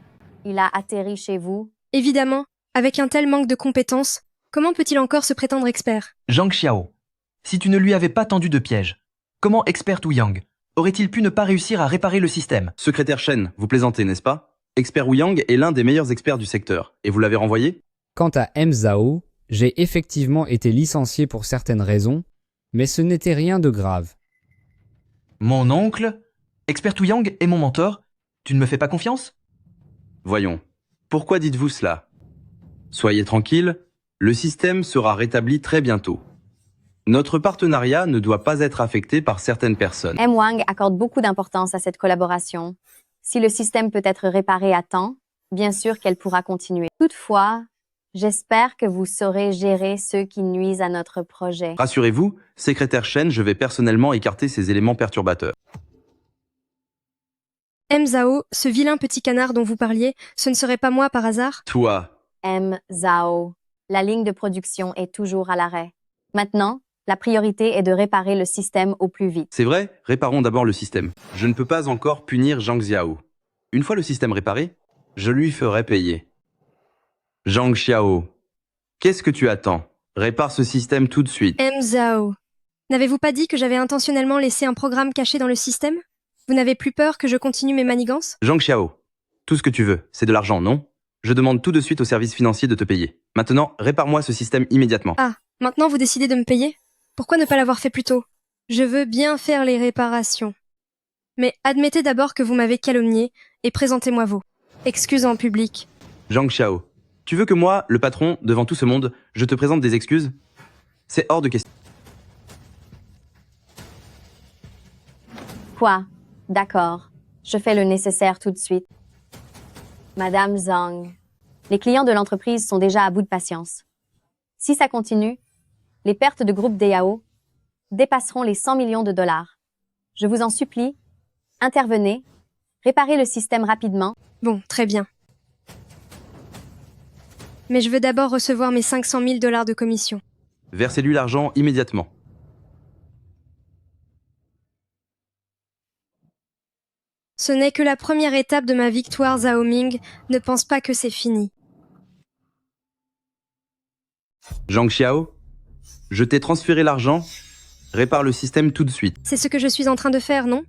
il a atterri chez vous. Évidemment, avec un tel manque de compétences, comment peut-il encore se prétendre expert? Zhang Xiao, si tu ne lui avais pas tendu de piège, comment Expert Ouyang aurait-il pu ne pas réussir à réparer le système? Secrétaire Shen, vous plaisantez, n'est-ce pas? Expert Ouyang est l'un des meilleurs experts du secteur, et vous l'avez renvoyé? Quant à Zhao, j'ai effectivement été licencié pour certaines raisons, Mais ce n'était rien de grave. Mon oncle, Expert Yang est mon mentor. Tu ne me fais pas confiance? Voyons. Pourquoi dites-vous cela? Soyez tranquille, le système sera rétabli très bientôt. Notre partenariat ne doit pas être affecté par certaines personnes. M. Wang accorde beaucoup d'importance à cette collaboration. Si le système peut être réparé à temps, bien sûr qu'elle pourra continuer. Toutefois, j'espère que vous saurez gérer ceux qui nuisent à notre projet. Rassurez-vous, secrétaire Shen, je vais personnellement écarter ces éléments perturbateurs. M. Zhao, ce vilain petit canard dont vous parliez, ce ne serait pas moi par hasard? Toi, M. Zhao, la ligne de production est toujours à l'arrêt. Maintenant, la priorité est de réparer le système au plus vite. c'est vrai, réparons d'abord le système. Je ne peux pas encore punir Zhang Xiao. Une fois le système réparé, je lui ferai payer. Zhang Xiao, qu'est-ce que tu attends? Répare ce système tout de suite. M. Zhao, n'avez-vous pas dit que j'avais intentionnellement laissé un programme caché dans le système? Vous n'avez plus peur que je continue mes manigances? Zhang Xiao, tout ce que tu veux, c'est de l'argent, non? Je demande tout de suite au service financier de te payer. Maintenant, répare-moi ce système immédiatement. Ah, maintenant vous décidez de me payer? Pourquoi ne pas l'avoir fait plus tôt? Je veux bien faire les réparations. Mais admettez d'abord que vous m'avez calomnié et présentez-moi vos excuses en public. Zhang Xiao, tu veux que moi, le patron, devant tout ce monde, je te présente des excuses? C'est hors de question. Quoi? D'accord. Je fais le nécessaire tout de suite. Madame Zhang, les clients de l'entreprise sont déjà à bout de patience. Si ça continue, les pertes de groupe DAO dépasseront les 100 millions de dollars. Je vous en supplie, intervenez, réparez le système rapidement. Bon, très bien. Mais je veux d'abord recevoir mes 500 000 $ de commission. Versez-lui l'argent immédiatement. Ce n'est que la première étape de ma victoire, Zhao Ming. Ne pense pas que c'est fini. Zhang Xiao, je t'ai transféré l'argent. Répare le système tout de suite. C'est ce que je suis en train de faire, non?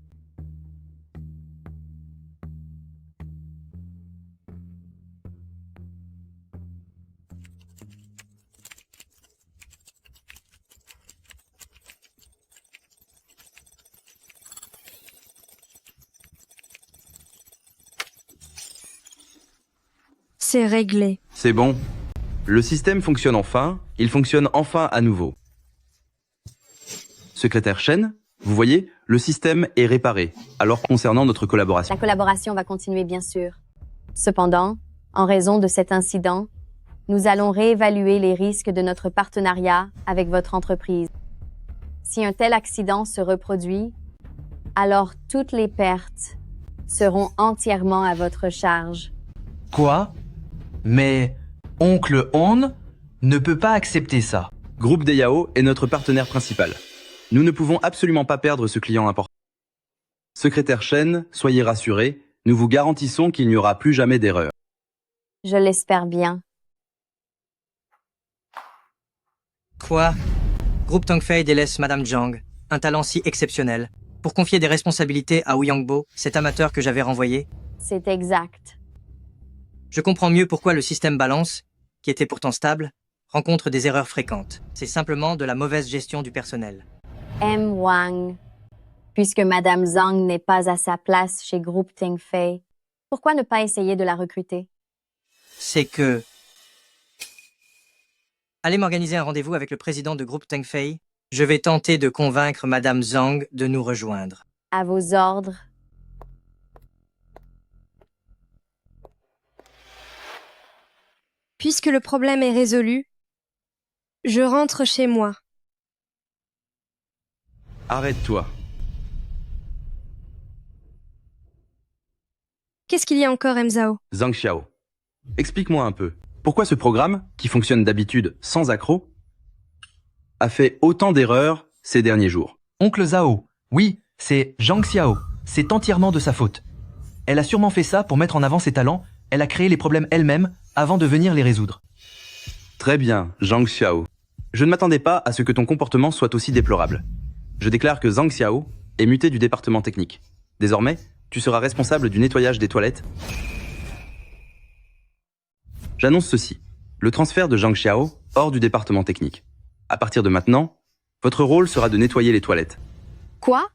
C'est réglé. C'est bon. Le système fonctionne enfin. Il fonctionne enfin à nouveau. Secrétaire Shen, vous voyez, le système est réparé. Alors concernant notre collaboration. La collaboration va continuer, bien sûr. Cependant, en raison de cet incident, nous allons réévaluer les risques de notre partenariat avec votre entreprise. Si un tel accident se reproduit, alors toutes les pertes seront entièrement à votre charge. Quoi? Mais oncle On ne peut pas accepter ça. Groupe DAO est notre partenaire principal. Nous ne pouvons absolument pas perdre ce client important. Secrétaire Shen, soyez rassuré, nous vous garantissons qu'il n'y aura plus jamais d'erreur. Je l'espère bien. Quoi? Groupe Tongfei délaisse Madame Zhang, un talent si exceptionnel, pour confier des responsabilités à Wu Yangbo, cet amateur que j'avais renvoyé? C'est exact. Je comprends mieux pourquoi le système balance, qui était pourtant stable, rencontre des erreurs fréquentes. C'est simplement de la mauvaise gestion du personnel. M. Wang, puisque Madame Zhang n'est pas à sa place chez Groupe Tongfei, pourquoi ne pas essayer de la recruter? C'est que... Allez m'organiser un rendez-vous avec le président de Groupe Tongfei. Je vais tenter de convaincre Madame Zhang de nous rejoindre. À vos ordres. Puisque le problème est résolu, je rentre chez moi. Arrête-toi. Qu'est-ce qu'il y a encore, M. Zhao? Zhang Xiao, explique-moi un peu. Pourquoi ce programme, qui fonctionne d'habitude sans accroc, a fait autant d'erreurs ces derniers jours? Oncle Zhao, oui, c'est Zhang Xiao. C'est entièrement de sa faute. Elle a sûrement fait ça pour mettre en avant ses talents. Elle a créé les problèmes elle-même avant de venir les résoudre. Très bien, Zhang Xiao. Je ne m'attendais pas à ce que ton comportement soit aussi déplorable. Je déclare que Zhang Xiao est muté du département technique. Désormais, tu seras responsable du nettoyage des toilettes. J'annonce ceci. Le transfert de Zhang Xiao hors du département technique. À partir de maintenant, Votre rôle sera de nettoyer les toilettes. Quoi?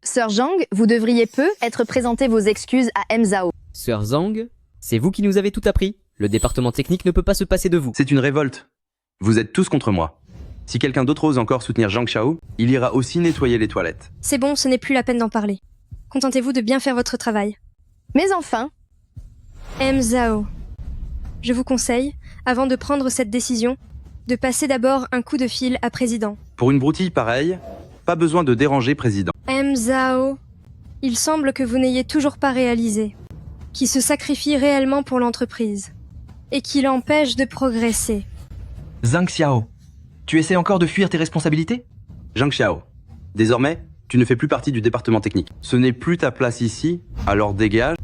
Sir Zhang, vous devriez être présenter vos excuses à Zhao. Sir Zhang, c'est vous qui nous avez tout appris. Le département technique ne peut pas se passer de vous. C'est une révolte. Vous êtes tous contre moi. Si quelqu'un d'autre ose encore soutenir Zhang Xiao, il ira aussi nettoyer les toilettes. C'est bon, ce n'est plus la peine d'en parler. Contentez-vous de bien faire votre travail. Mais enfin, Zhao, je vous conseille, avant de prendre cette décision, de passer d'abord un coup de fil à Président. Pour une broutille pareille, pas besoin de déranger Président. Zhao, il semble que vous n'ayez toujours pas réalisé qu'il se sacrifie réellement pour l'entreprise et qu'il empêche de progresser. Zhang Xiao, tu essaies encore de fuir tes responsabilités? Zhang Xiao, désormais, tu ne fais plus partie du département technique. Ce n'est plus ta place ici, alors dégage.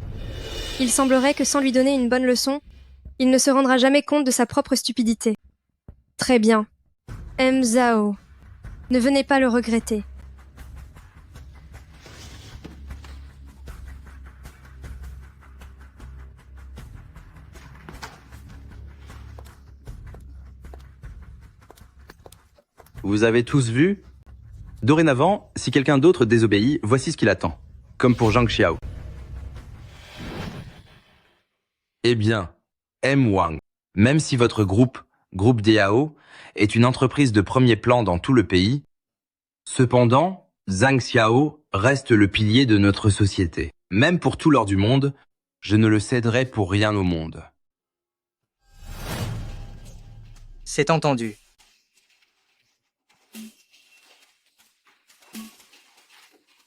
Il semblerait que sans lui donner une bonne leçon, il ne se rendra jamais compte de sa propre stupidité. Très bien. Zhao, ne venez pas le regretter. Vous avez tous vu? Dorénavant, si quelqu'un d'autre désobéit, voici ce qu'il attend. Comme pour Zhang Xiao. Eh bien, Wang, même si votre groupe DAO, est une entreprise de premier plan dans tout le pays, cependant, Zhang Xiao reste le pilier de notre société. Même pour tout l'or du monde, je ne le céderai pour rien au monde. C'est entendu.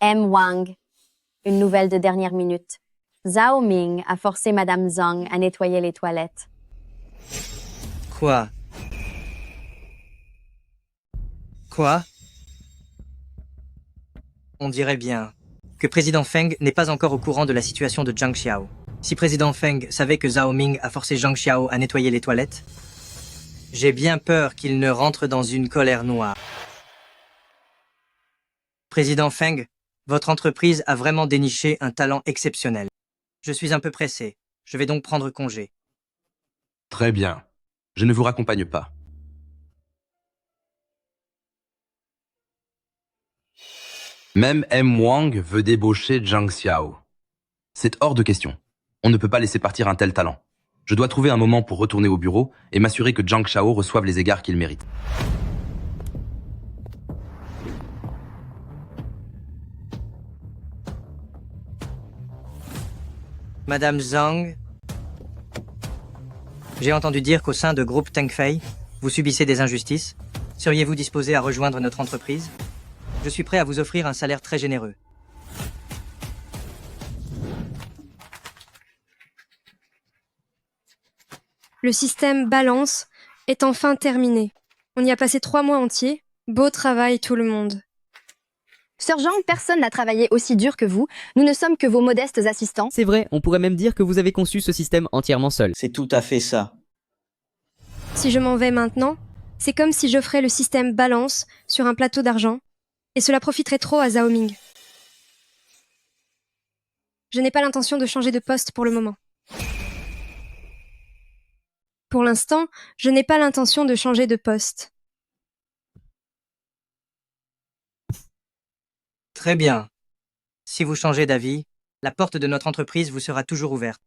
Wang. Une nouvelle de dernière minute. Zhao Ming a forcé Madame Zhang à nettoyer les toilettes. Quoi? On dirait bien que Président Feng n'est pas encore au courant de la situation de Zhang Xiao. Si Président Feng savait que Zhao Ming a forcé Zhang Xiao à nettoyer les toilettes, j'ai bien peur qu'il ne rentre dans une colère noire. Président Feng, votre entreprise a vraiment déniché un talent exceptionnel. Je suis un peu pressé. Je vais donc prendre congé. Très bien. Je ne vous raccompagne pas. Même Wang veut débaucher Zhang Xiao. C'est hors de question. On ne peut pas laisser partir un tel talent. Je dois trouver un moment pour retourner au bureau et m'assurer que Zhang Xiao reçoive les égards qu'il mérite. Madame Zhang, j'ai entendu dire qu'au sein de groupe Tengfei, vous subissez des injustices. Seriez-vous disposé à rejoindre notre entreprise? Je suis prêt à vous offrir un salaire très généreux. Le système balance est enfin terminé. On y a passé 3 mois entiers. Beau travail tout le monde. Sir Zhang, personne n'a travaillé aussi dur que vous. Nous ne sommes que vos modestes assistants. C'est vrai, on pourrait même dire que vous avez conçu ce système entièrement seul. C'est tout à fait ça. Si je m'en vais maintenant, c'est comme si j'offrais le système balance sur un plateau d'argent, et cela profiterait trop à Zhao Ming. Je n'ai pas l'intention de changer de poste pour le moment. Pour l'instant, je n'ai pas l'intention de changer de poste. Très bien. Si vous changez d'avis, la porte de notre entreprise vous sera toujours ouverte.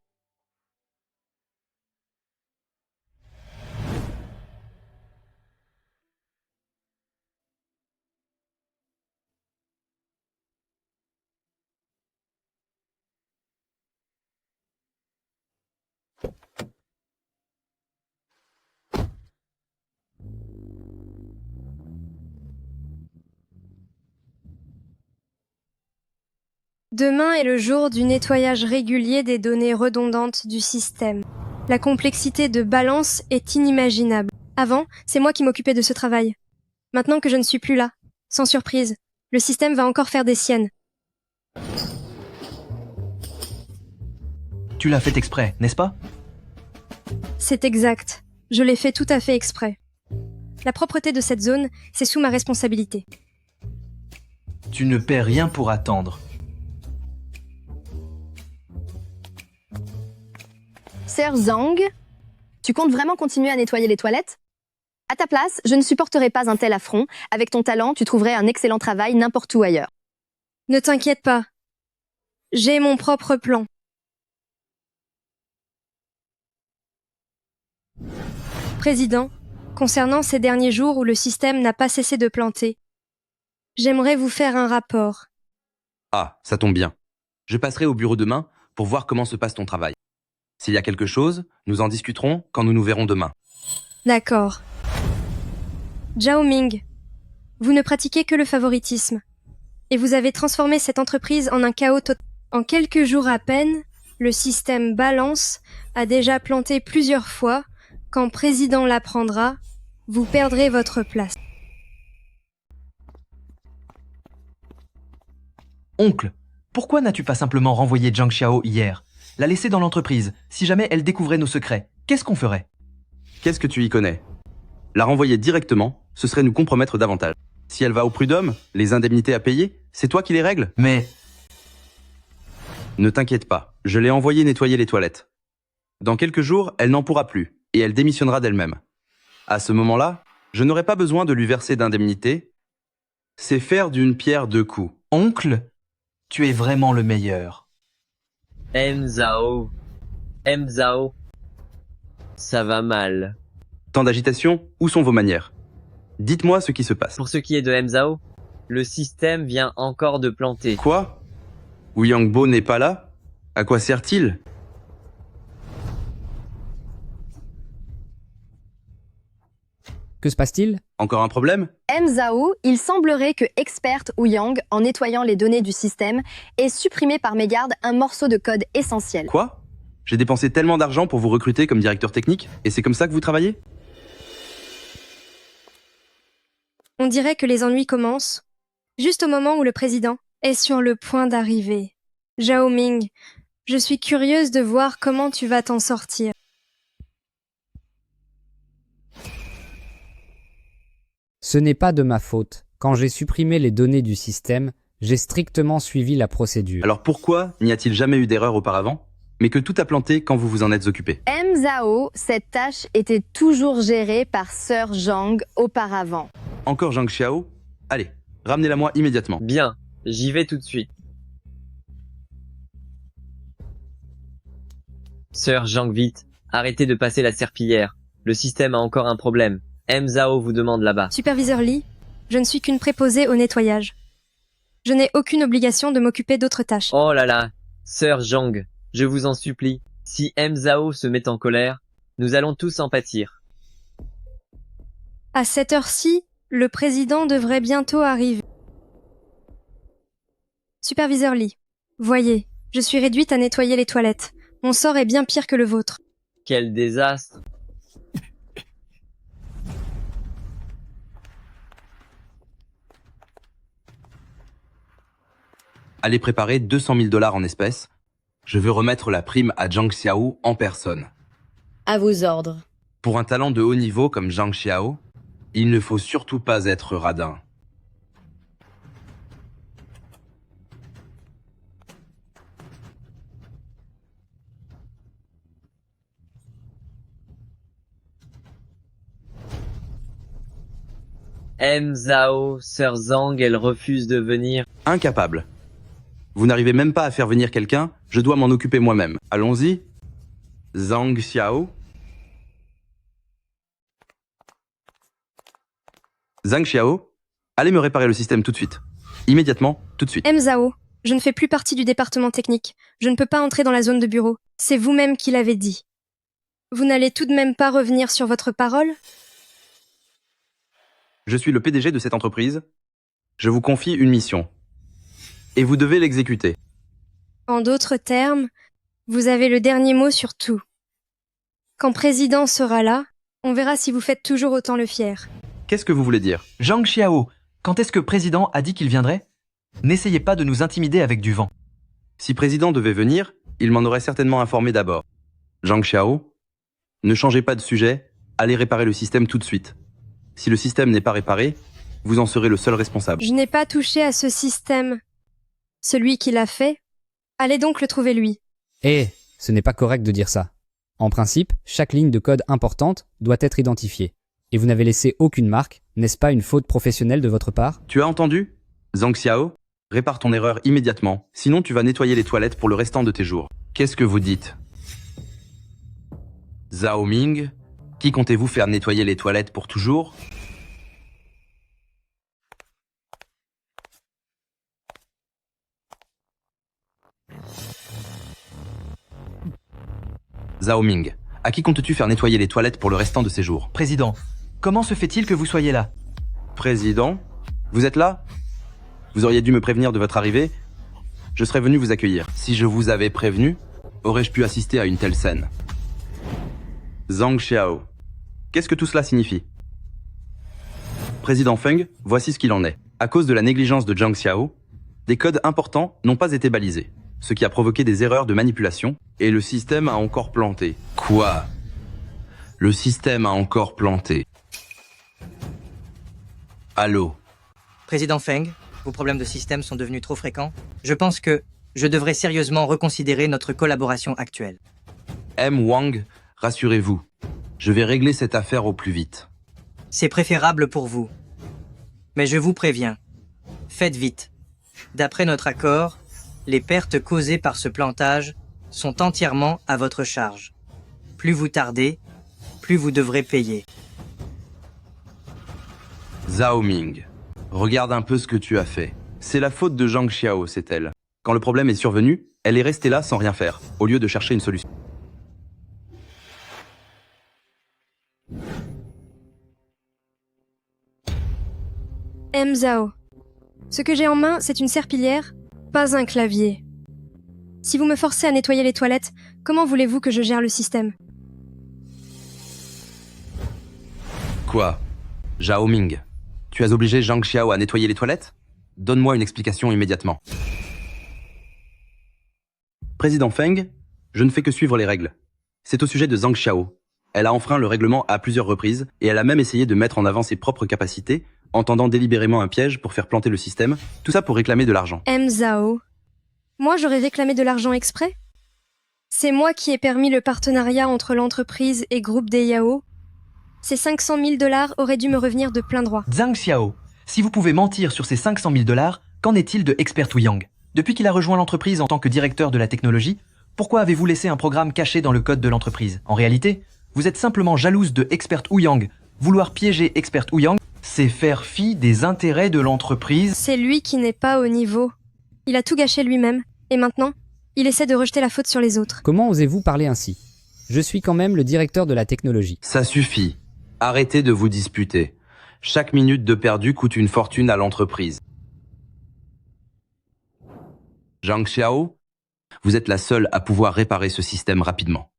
Demain est le jour du nettoyage régulier des données redondantes du système. La complexité de balance est inimaginable. Avant, c'est moi qui m'occupais de ce travail. Maintenant que je ne suis plus là, sans surprise, le système va encore faire des siennes. Tu l'as fait exprès, n'est-ce pas? C'est exact. Je l'ai fait tout à fait exprès. La propreté de cette zone, c'est sous ma responsabilité. Tu ne paies rien pour attendre. Sir Zhang, tu comptes vraiment continuer à nettoyer les toilettes? À ta place, je ne supporterais pas un tel affront. Avec ton talent, tu trouverais un excellent travail n'importe où ailleurs. Ne t'inquiète pas. J'ai mon propre plan. Président, concernant ces derniers jours où le système n'a pas cessé de planter, j'aimerais vous faire un rapport. Ah, ça tombe bien. Je passerai au bureau demain pour voir comment se passe ton travail. S'il y a quelque chose, nous en discuterons quand nous nous verrons demain. D'accord. Zhao Ming, vous ne pratiquez que le favoritisme. Et vous avez transformé cette entreprise en un chaos total. En quelques jours à peine, le système Balance a déjà planté plusieurs fois. Quand président l'apprendra, vous perdrez votre place. Oncle, pourquoi n'as-tu pas simplement renvoyé Zhang Xiao hier? La laisser dans l'entreprise, si jamais elle découvrait nos secrets, qu'est-ce qu'on ferait? Qu'est-ce que tu y connais? La renvoyer directement, ce serait nous compromettre davantage. Si elle va au prud'homme, les indemnités à payer, c'est toi qui les règles? Mais... Ne t'inquiète pas, je l'ai envoyée nettoyer les toilettes. Dans quelques jours, elle n'en pourra plus, et elle démissionnera d'elle-même. À ce moment-là, je n'aurai pas besoin de lui verser d'indemnité. C'est faire d'une pierre deux coups. Oncle, tu es vraiment le meilleur. Zhao. Zhao. Ça va mal. Tant d'agitation, où sont vos manières? Dites-moi ce qui se passe. Pour ce qui est de Zhao, le système vient encore de planter. Quoi? Wu Yangbo n'est pas là? À quoi sert-il? Que se passe-t-il? Encore un problème? Zhao, il semblerait que Expert Ouyang, en nettoyant les données du système, ait supprimé par mégarde un morceau de code essentiel. Quoi? J'ai dépensé tellement d'argent pour vous recruter comme directeur technique, et c'est comme ça que vous travaillez? On dirait que les ennuis commencent, juste au moment où le président est sur le point d'arriver. Zhao Ming, je suis curieuse de voir comment tu vas t'en sortir. Ce n'est pas de ma faute. Quand j'ai supprimé les données du système, j'ai strictement suivi la procédure. Alors pourquoi n'y a-t-il jamais eu d'erreur auparavant, mais que tout a planté quand vous vous en êtes occupé? Zhao, cette tâche était toujours gérée par Sir Zhang auparavant. Encore Zhang Xiao? Allez, ramenez-la moi immédiatement. Bien, j'y vais tout de suite. Sir Zhang, vite, arrêtez de passer la serpillière. Le système a encore un problème. Zhao vous demande là-bas. Superviseur Lee, je ne suis qu'une préposée au nettoyage. Je n'ai aucune obligation de m'occuper d'autres tâches. Oh là là, Sir Zhang, je vous en supplie, si Zhao se met en colère, nous allons tous en pâtir. À cette heure-ci, le président devrait bientôt arriver. Superviseur Lee, voyez, je suis réduite à nettoyer les toilettes. Mon sort est bien pire que le vôtre. Quel désastre! Allez préparer 200 000 $ en espèces. Je veux remettre la prime à Zhang Xiao en personne. À vos ordres. Pour un talent de haut niveau comme Zhang Xiao, il ne faut surtout pas être radin. Zhao, Sir Zhang, elle refuse de venir. Incapable. Vous n'arrivez même pas à faire venir quelqu'un, je dois m'en occuper moi-même. Allons-y. Zhang Xiao. Zhang Xiao, allez me réparer le système tout de suite. Immédiatement, tout de suite. Zhao, je ne fais plus partie du département technique. Je ne peux pas entrer dans la zone de bureau. C'est vous-même qui l'avez dit. Vous n'allez tout de même pas revenir sur votre parole? Je suis le PDG de cette entreprise. Je vous confie une mission. Et vous devez l'exécuter. En d'autres termes, vous avez le dernier mot sur tout. Quand président sera là, on verra si vous faites toujours autant le fier. Qu'est-ce que vous voulez dire? Zhang Xiao, quand est-ce que président a dit qu'il viendrait? N'essayez pas de nous intimider avec du vent. Si président devait venir, il m'en aurait certainement informé d'abord. Zhang Xiao, ne changez pas de sujet, allez réparer le système tout de suite. Si le système n'est pas réparé, vous en serez le seul responsable. Je n'ai pas touché à ce système. Celui qui l'a fait, allez donc le trouver lui. Eh, ce n'est pas correct de dire ça. En principe, chaque ligne de code importante doit être identifiée. et vous n'avez laissé aucune marque. N'est-ce pas une faute professionnelle de votre part? Tu as entendu? Zhang Xiao, répare ton erreur immédiatement, sinon tu vas nettoyer les toilettes pour le restant de tes jours. Qu'est-ce que vous dites? Zhao Ming, qui comptez-vous faire nettoyer les toilettes pour toujours? Zhao Ming, à qui comptes-tu faire nettoyer les toilettes pour le restant de ses jours? Président, comment se fait-il que vous soyez là? Président, vous êtes là? Vous auriez dû me prévenir de votre arrivée. Je serais venu vous accueillir. Si je vous avais prévenu, aurais-je pu assister à une telle scène? Zhang Xiao, qu'est-ce que tout cela signifie? Président Feng, voici ce qu'il en est. À cause de la négligence de Zhang Xiao, des codes importants n'ont pas été balisés, ce qui a provoqué des erreurs de manipulation, et le système a encore planté. Quoi? Le système a encore planté. Allô? Président Feng, vos problèmes de système sont devenus trop fréquents. Je pense que je devrais sérieusement reconsidérer notre collaboration actuelle. M. Wang, rassurez-vous, je vais régler cette affaire au plus vite. C'est préférable pour vous. Mais je vous préviens, faites vite. D'après notre accord, les pertes causées par ce plantage sont entièrement à votre charge. Plus vous tardez, plus vous devrez payer. Zhao Ming, regarde un peu ce que tu as fait. C'est la faute de Zhang Xiao, c'est elle. Quand le problème est survenu, elle est restée là sans rien faire, au lieu de chercher une solution. M. Zhao. Ce que j'ai en main, c'est une serpillière, pas un clavier. Si vous me forcez à nettoyer les toilettes, comment voulez-vous que je gère le système? Quoi? Zhao Ming, tu as obligé Zhang Xiao à nettoyer les toilettes? Donne-moi une explication immédiatement. Président Feng, je ne fais que suivre les règles. C'est au sujet de Zhang Xiao. Elle a enfreint le règlement à plusieurs reprises, et elle a même essayé de mettre en avant ses propres capacités, en tendant délibérément un piège pour faire planter le système, tout ça pour réclamer de l'argent. M. Zhao. Moi, j'aurais réclamé de l'argent exprès? C'est moi qui ai permis le partenariat entre l'entreprise et Groupe des Yao. Ces 500 000 $ auraient dû me revenir de plein droit. Zhang Xiao, si vous pouvez mentir sur ces 500 000 $, qu'en est-il de Expert Ouyang? Depuis qu'il a rejoint l'entreprise en tant que directeur de la technologie, pourquoi avez-vous laissé un programme caché dans le code de l'entreprise? En réalité, vous êtes simplement jalouse de Expert Ouyang. Vouloir piéger Expert Ouyang, c'est faire fi des intérêts de l'entreprise. C'est lui qui n'est pas au niveau. Il a tout gâché lui-même, et maintenant, il essaie de rejeter la faute sur les autres. Comment osez-vous parler ainsi? Je suis quand même le directeur de la technologie. Ça suffit. Arrêtez de vous disputer. Chaque minute de perdu coûte une fortune à l'entreprise. Zhang Xiao, vous êtes la seule à pouvoir réparer ce système rapidement.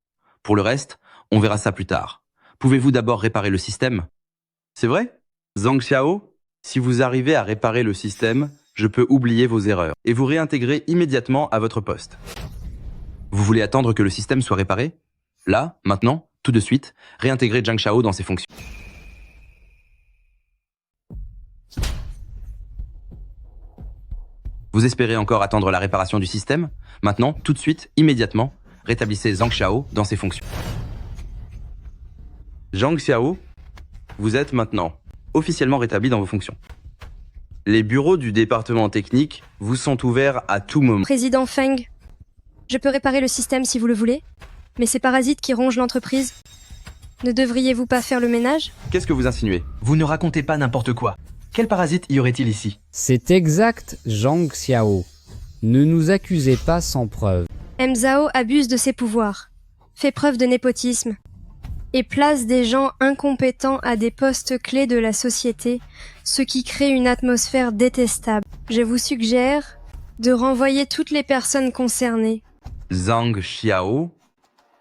Pour le reste, on verra ça plus tard. Pouvez-vous d'abord réparer le système? C'est vrai? Zhang Xiao, si vous arrivez à réparer le système, je peux oublier vos erreurs et vous réintégrer immédiatement à votre poste. Vous voulez attendre que le système soit réparé? Là, maintenant, tout de suite, réintégrer Zhang Xiao dans ses fonctions. Vous espérez encore attendre la réparation du système? Maintenant, tout de suite, immédiatement, rétablissez Zhang Xiao dans ses fonctions. Zhang Xiao, vous êtes maintenant officiellement rétabli dans vos fonctions. Les bureaux du département technique vous sont ouverts à tout moment. Président Feng, je peux réparer le système si vous le voulez, mais ces parasites qui rongent l'entreprise, ne devriez-vous pas faire le ménage? Qu'est-ce que vous insinuez? Vous ne racontez pas n'importe quoi. Quel parasite y aurait-il ici? C'est exact, Zhang Xiao. Ne nous accusez pas sans preuve. M. Zhao abuse de ses pouvoirs, fait preuve de népotisme, et place des gens incompétents à des postes clés de la société, ce qui crée une atmosphère détestable. Je vous suggère de renvoyer toutes les personnes concernées. Zhang Xiao,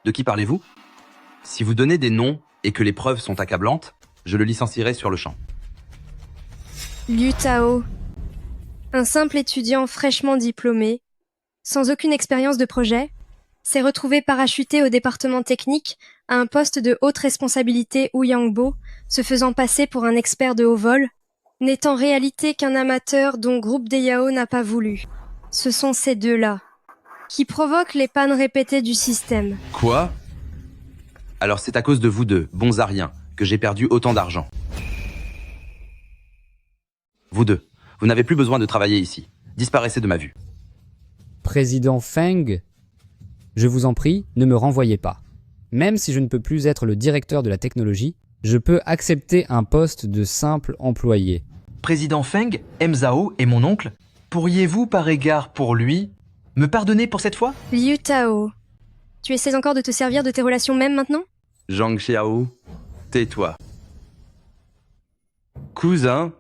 de qui parlez-vous? Si vous donnez des noms et que les preuves sont accablantes, je le licencierai sur le champ. Liu Tao, un simple étudiant fraîchement diplômé, sans aucune expérience de projet, s'est retrouvé parachuté au département technique à un poste de haute responsabilité Ouyangbo, se faisant passer pour un expert de haut vol, n'est en réalité qu'un amateur dont Groupe des Yao n'a pas voulu. Ce sont ces deux-là qui provoquent les pannes répétées du système. Quoi? Alors c'est à cause de vous deux, bons ariens, que j'ai perdu autant d'argent. Vous deux, vous n'avez plus besoin de travailler ici. Disparaissez de ma vue. Président Feng, je vous en prie, ne me renvoyez pas. Même si je ne peux plus être le directeur de la technologie, je peux accepter un poste de simple employé. Président Feng, M. Zhao et mon oncle, pourriez-vous, par égard pour lui, me pardonner pour cette fois? Liu Tao, tu essaies encore de te servir de tes relations même maintenant? Zhang Xiao, tais-toi. Cousin,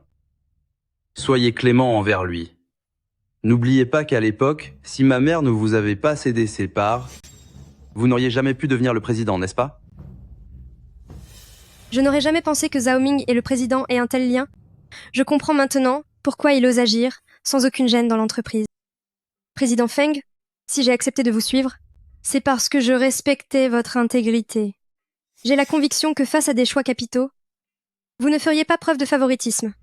soyez clément envers lui. N'oubliez pas qu'à l'époque, si ma mère ne vous avait pas cédé ses parts, vous n'auriez jamais pu devenir le président, n'est-ce pas? Je n'aurais jamais pensé que Zhao Ming et le président aient un tel lien. Je comprends maintenant pourquoi il ose agir sans aucune gêne dans l'entreprise. Président Feng, si j'ai accepté de vous suivre, c'est parce que je respectais votre intégrité. J'ai la conviction que face à des choix capitaux, vous ne feriez pas preuve de favoritisme.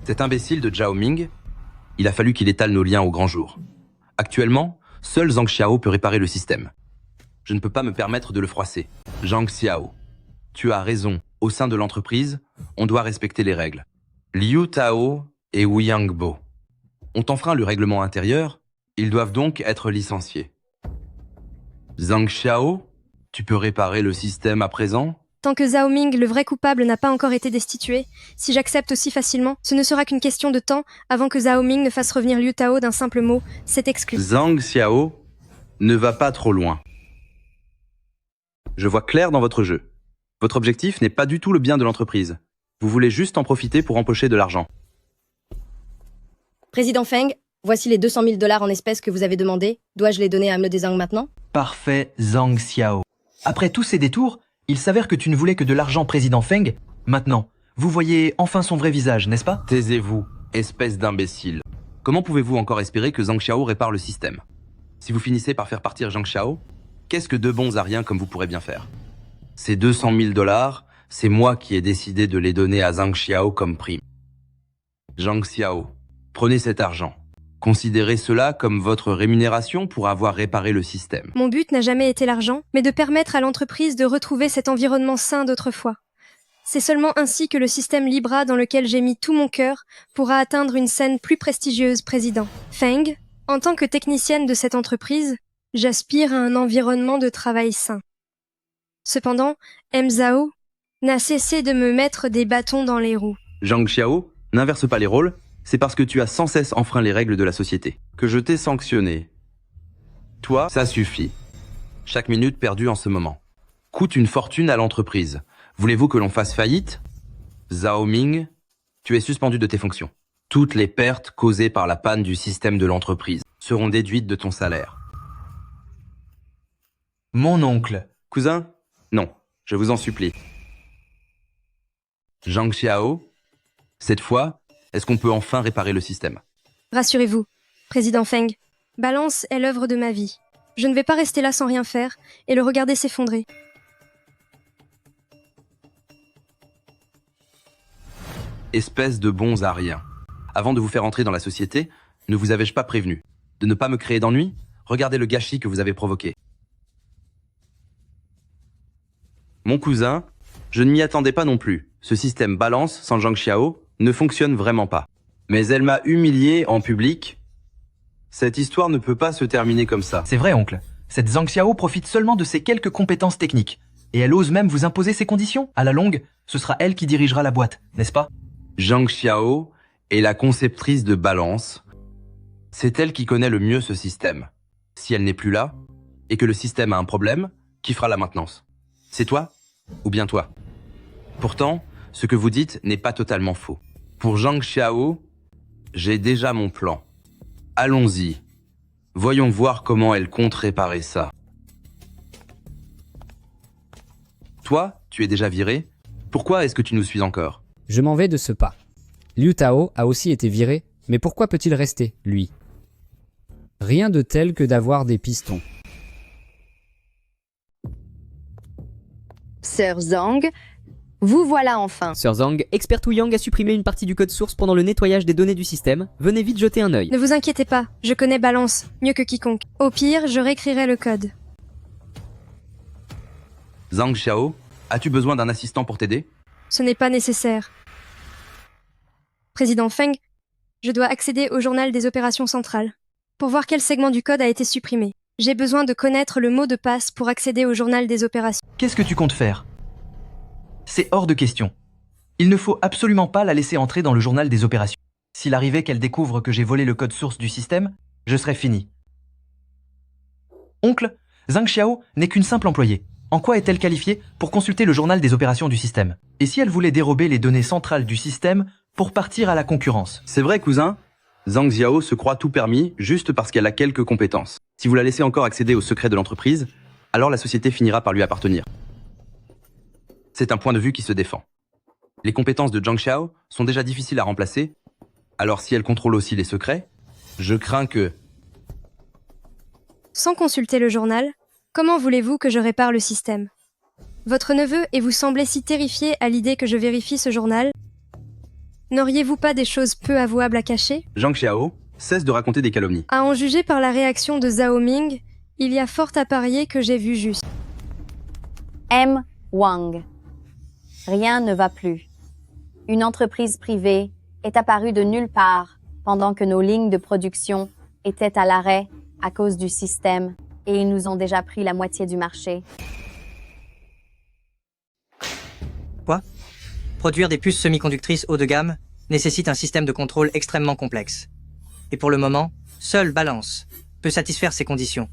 Cet imbécile de Zhao Ming, il a fallu qu'il étale nos liens au grand jour. Actuellement, seul Zhang Xiao peut réparer le système. Je ne peux pas me permettre de le froisser. Zhang Xiao, tu as raison. Au sein de l'entreprise, on doit respecter les règles. Liu Tao et Wu Yangbo ont enfreint le règlement intérieur, ils doivent donc être licenciés. Zhang Xiao, tu peux réparer le système à présent? Tant que Zhao Ming, le vrai coupable, n'a pas encore été destitué, si j'accepte aussi facilement, ce ne sera qu'une question de temps avant que Zhao Ming ne fasse revenir Liu Tao d'un simple mot, c'est exclu. Zhang Xiao ne va pas trop loin. Je vois clair dans votre jeu. Votre objectif n'est pas du tout le bien de l'entreprise. Vous voulez juste en profiter pour empocher de l'argent. Président Feng, voici les 200 000 $ en espèces que vous avez demandé. Dois-je les donner à Mle Dezhang maintenant? Parfait, Zhang Xiao. Après tous ces détours, il s'avère que tu ne voulais que de l'argent, président Feng. Maintenant, vous voyez enfin son vrai visage, n'est-ce pas? Taisez-vous, espèce d'imbécile. Comment pouvez-vous encore espérer que Zhang Xiao répare le système? Si vous finissez par faire partir Zhang Xiao, qu'est-ce que deux bons à rien comme vous pourrez bien faire? Ces 200 000 $, c'est moi qui ai décidé de les donner à Zhang Xiao comme prime. Zhang Xiao, prenez cet argent. Considérez cela comme votre rémunération pour avoir réparé le système. Mon but n'a jamais été l'argent, mais de permettre à l'entreprise de retrouver cet environnement sain d'autrefois. C'est seulement ainsi que le système Libra dans lequel j'ai mis tout mon cœur pourra atteindre une scène plus prestigieuse, président. Feng, en tant que technicienne de cette entreprise, j'aspire à un environnement de travail sain. Cependant, M. Zhao n'a cessé de me mettre des bâtons dans les roues. Zhang Xiao, n'inverse pas les rôles, c'est parce que tu as sans cesse enfreint les règles de la société que je t'ai sanctionné. Toi, ça suffit. Chaque minute perdue en ce moment coûte une fortune à l'entreprise. Voulez-vous que l'on fasse faillite? Zhao Ming, tu es suspendu de tes fonctions. Toutes les pertes causées par la panne du système de l'entreprise seront déduites de ton salaire. Mon oncle. Cousin? Non, je vous en supplie. Zhang Xiao, cette fois, est-ce qu'on peut enfin réparer le système? Rassurez-vous, président Feng, Balance est l'œuvre de ma vie. Je ne vais pas rester là sans rien faire et le regarder s'effondrer. Espèce de bons à rien. Avant de vous faire entrer dans la société, ne vous avais-je pas prévenu de ne pas me créer d'ennuis? Regardez le gâchis que vous avez provoqué. Mon cousin, je ne m'y attendais pas non plus. Ce système Balance sans Zhang Xiao ne fonctionne vraiment pas. Mais elle m'a humilié en public. Cette histoire ne peut pas se terminer comme ça. C'est vrai, oncle. Cette Zhang Xiao profite seulement de ses quelques compétences techniques. Et elle ose même vous imposer ses conditions. À la longue, ce sera elle qui dirigera la boîte, n'est-ce pas? Zhang Xiao est la conceptrice de Balance. C'est elle qui connaît le mieux ce système. Si elle n'est plus là, et que le système a un problème, qui fera la maintenance? C'est toi ou bien toi? Pourtant, ce que vous dites n'est pas totalement faux. Pour Zhang Xiao, j'ai déjà mon plan. Allons-y. Voyons voir comment elle compte réparer ça. Toi, tu es déjà viré. Pourquoi est-ce que tu nous suis encore? Je m'en vais de ce pas. Liu Tao a aussi été viré, mais pourquoi peut-il rester, lui? Rien de tel que d'avoir des pistons. Sir Zhang, vous voilà enfin. Sir Zhang, expert Yang a supprimé une partie du code source pendant le nettoyage des données du système. Venez vite jeter un œil. Ne vous inquiétez pas, je connais Balance, mieux que quiconque. Au pire, je réécrirai le code. Zhang Xiao, as-tu besoin d'un assistant pour t'aider? Ce n'est pas nécessaire. Président Feng, je dois accéder au journal des opérations centrales pour voir quel segment du code a été supprimé. J'ai besoin de connaître le mot de passe pour accéder au journal des opérations. Qu'est-ce que tu comptes faire? C'est hors de question. Il ne faut absolument pas la laisser entrer dans le journal des opérations. S'il arrivait qu'elle découvre que j'ai volé le code source du système, je serais fini. Oncle, Zhang Xiao n'est qu'une simple employée. En quoi est-elle qualifiée pour consulter le journal des opérations du système? Et si elle voulait dérober les données centrales du système pour partir à la concurrence? C'est vrai, cousin. Zhang Xiao se croit tout permis juste parce qu'elle a quelques compétences. Si vous la laissez encore accéder aux secrets de l'entreprise, alors la société finira par lui appartenir. C'est un point de vue qui se défend. Les compétences de Zhang Xiao sont déjà difficiles à remplacer, alors si elle contrôle aussi les secrets, je crains que... Sans consulter le journal, comment voulez-vous que je répare le système? Votre neveu et vous semblez si terrifié à l'idée que je vérifie ce journal. N'auriez-vous pas des choses peu avouables à cacher? Zhang Xiao cesse de raconter des calomnies. À en juger par la réaction de Zhao Ming, il y a fort à parier que j'ai vu juste. M. Wang. Rien ne va plus. Une entreprise privée est apparue de nulle part pendant que nos lignes de production étaient à l'arrêt à cause du système et ils nous ont déjà pris la moitié du marché. Quoi? Produire des puces semi-conductrices haut de gamme nécessite un système de contrôle extrêmement complexe. Et pour le moment, seule Balance peut satisfaire ces conditions.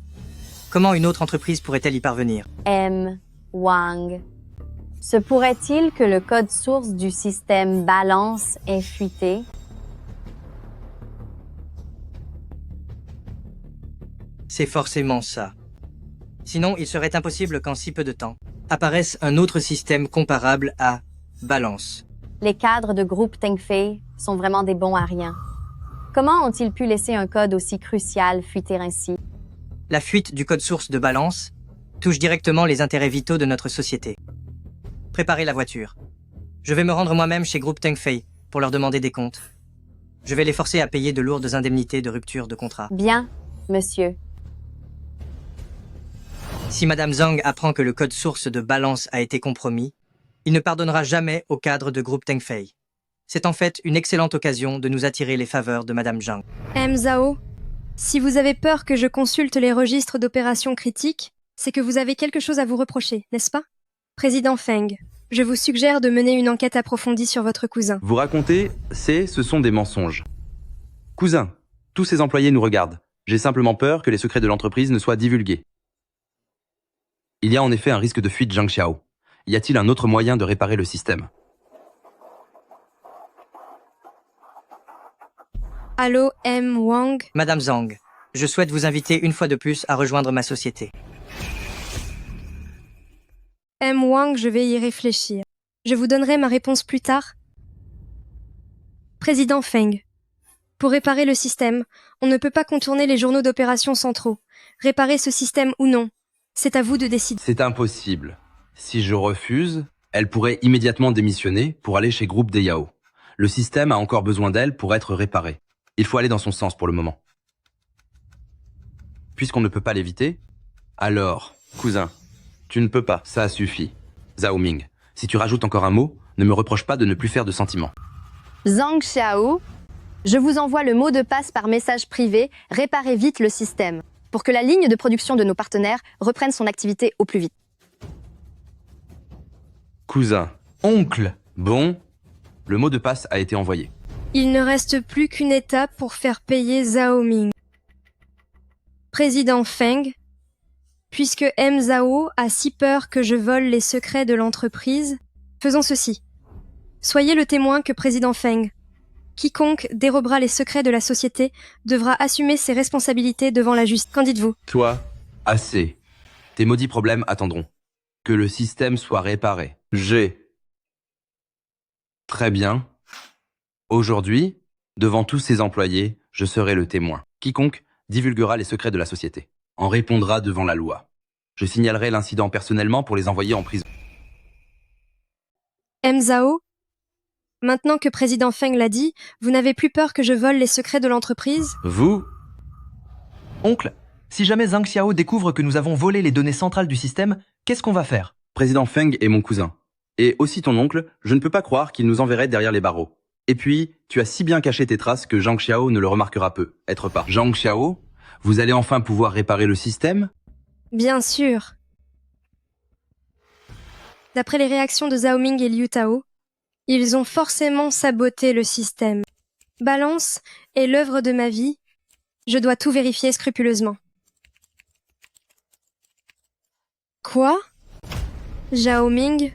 Comment une autre entreprise pourrait-elle y parvenir? M. Wang. Se pourrait-il que le code source du système Balance ait fuité? C'est forcément ça. Sinon, il serait impossible qu'en si peu de temps apparaisse un autre système comparable à Balance. Les cadres de groupe Tengfei sont vraiment des bons à rien. Comment ont-ils pu laisser un code aussi crucial fuiter ainsi? La fuite du code source de Balance touche directement les intérêts vitaux de notre société. Préparez la voiture. Je vais me rendre moi-même chez Groupe Tengfei pour leur demander des comptes. Je vais les forcer à payer de lourdes indemnités de rupture de contrat. Bien, monsieur. Si Madame Zhang apprend que le code source de Balance a été compromis, il ne pardonnera jamais au cadre de Groupe Tengfei. C'est en fait une excellente occasion de nous attirer les faveurs de Madame Zhang. M. Zhao, si vous avez peur que je consulte les registres d'opérations critiques, c'est que vous avez quelque chose à vous reprocher, n'est-ce pas? Président Feng, je vous suggère de mener une enquête approfondie sur votre cousin. Vous racontez, ce sont des mensonges. Cousin, tous ces employés nous regardent. J'ai simplement peur que les secrets de l'entreprise ne soient divulgués. Il y a en effet un risque de fuite Zhang Xiao. Y a-t-il un autre moyen de réparer le système? Allô, M. Wang? Madame Zhang, je souhaite vous inviter une fois de plus à rejoindre ma société. M. Wang, je vais y réfléchir. Je vous donnerai ma réponse plus tard. Président Feng, pour réparer le système, on ne peut pas contourner les journaux d'opérations centraux. Réparer ce système ou non, c'est à vous de décider. C'est impossible. Si je refuse, elle pourrait immédiatement démissionner pour aller chez Groupe des Yao. Le système a encore besoin d'elle pour être réparé. Il faut aller dans son sens pour le moment. Puisqu'on ne peut pas l'éviter, alors, cousin, tu ne peux pas, ça suffit. Zhao Ming, si tu rajoutes encore un mot, ne me reproche pas de ne plus faire de sentiments. Zhang Xiao, je vous envoie le mot de passe par message privé, réparez vite le système, pour que la ligne de production de nos partenaires reprenne son activité au plus vite. Cousin. Oncle. Bon, le mot de passe a été envoyé. Il ne reste plus qu'une étape pour faire payer Zhao Ming. Président Feng, puisque M. Zhao a si peur que je vole les secrets de l'entreprise, faisons ceci. Soyez le témoin que Président Feng, quiconque dérobera les secrets de la société, devra assumer ses responsabilités devant la justice. Qu'en dites-vous? Toi, assez. Tes maudits problèmes attendront. Que le système soit réparé. Très bien. Aujourd'hui, devant tous ces employés, je serai le témoin. Quiconque divulguera les secrets de la société en répondra devant la loi. Je signalerai l'incident personnellement pour les envoyer en prison. M. Zhao, maintenant que Président Feng l'a dit, vous n'avez plus peur que je vole les secrets de l'entreprise? Vous? Oncle, si jamais Zhang Xiao découvre que nous avons volé les données centrales du système, qu'est-ce qu'on va faire? Président Feng est mon cousin. Et aussi ton oncle, je ne peux pas croire qu'il nous enverrait derrière les barreaux. Et puis, tu as si bien caché tes traces que Zhang Xiao ne le remarquera peu. Être pas. Zhang Xiao, vous allez enfin pouvoir réparer le système? Bien sûr. D'après les réactions de Zhao Ming et Liu Tao, ils ont forcément saboté le système. Balance est l'œuvre de ma vie. Je dois tout vérifier scrupuleusement. Quoi? Zhao Ming?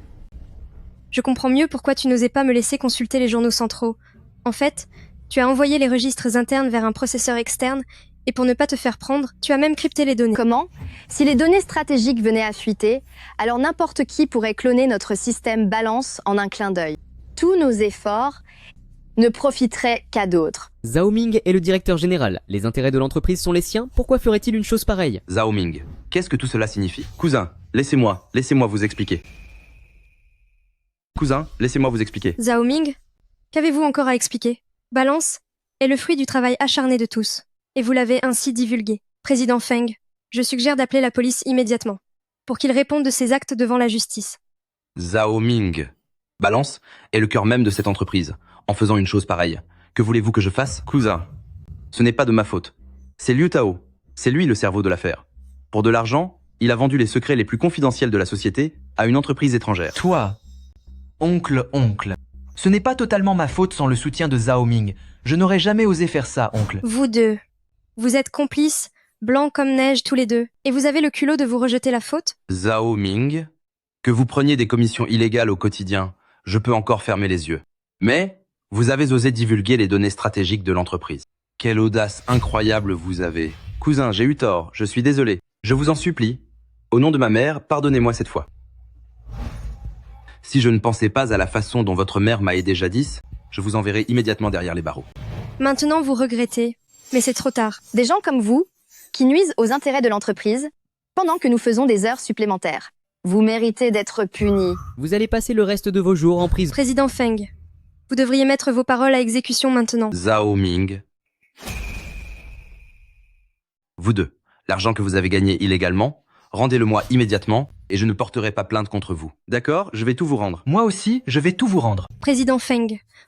Je comprends mieux pourquoi tu n'osais pas me laisser consulter les journaux centraux. En fait, tu as envoyé les registres internes vers un processeur externe, et pour ne pas te faire prendre, tu as même crypté les données. Comment? Si les données stratégiques venaient à fuiter, alors n'importe qui pourrait cloner notre système Balance en un clin d'œil. Tous nos efforts ne profiteraient qu'à d'autres. Zhao Ming est le directeur général. Les intérêts de l'entreprise sont les siens. Pourquoi ferait-il une chose pareille? Zhao Ming, qu'est-ce que tout cela signifie? Cousin, laissez-moi vous expliquer. Cousin, laissez-moi vous expliquer. Zhao Ming, qu'avez-vous encore à expliquer? Balance est le fruit du travail acharné de tous, et vous l'avez ainsi divulgué. Président Feng, je suggère d'appeler la police immédiatement, pour qu'ils répondent de ces actes devant la justice. Zhao Ming, Balance est le cœur même de cette entreprise. En faisant une chose pareille, que voulez-vous que je fasse? Cousin, ce n'est pas de ma faute. C'est Liu Tao, c'est lui le cerveau de l'affaire. Pour de l'argent, il a vendu les secrets les plus confidentiels de la société à une entreprise étrangère. Toi, oncle. Ce n'est pas totalement ma faute sans le soutien de Zhao Ming. Je n'aurais jamais osé faire ça, oncle. Vous deux, vous êtes complices, blancs comme neige tous les deux, et vous avez le culot de vous rejeter la faute? Zhao Ming, que vous preniez des commissions illégales au quotidien, je peux encore fermer les yeux. Mais vous avez osé divulguer les données stratégiques de l'entreprise. Quelle audace incroyable vous avez. Cousin, j'ai eu tort, je suis désolé. Je vous en supplie. Au nom de ma mère, pardonnez-moi cette fois. Si je ne pensais pas à la façon dont votre mère m'a aidé jadis, je vous enverrai immédiatement derrière les barreaux. Maintenant vous regrettez, mais c'est trop tard. Des gens comme vous, qui nuisent aux intérêts de l'entreprise, pendant que nous faisons des heures supplémentaires. Vous méritez d'être punis. Vous allez passer le reste de vos jours en prison. Président Feng, vous devriez mettre vos paroles à exécution maintenant. Zhao Ming. Vous deux, l'argent que vous avez gagné illégalement, rendez-le-moi immédiatement et je ne porterai pas plainte contre vous. D'accord? Je vais tout vous rendre. Moi aussi, je vais tout vous rendre. Président Feng,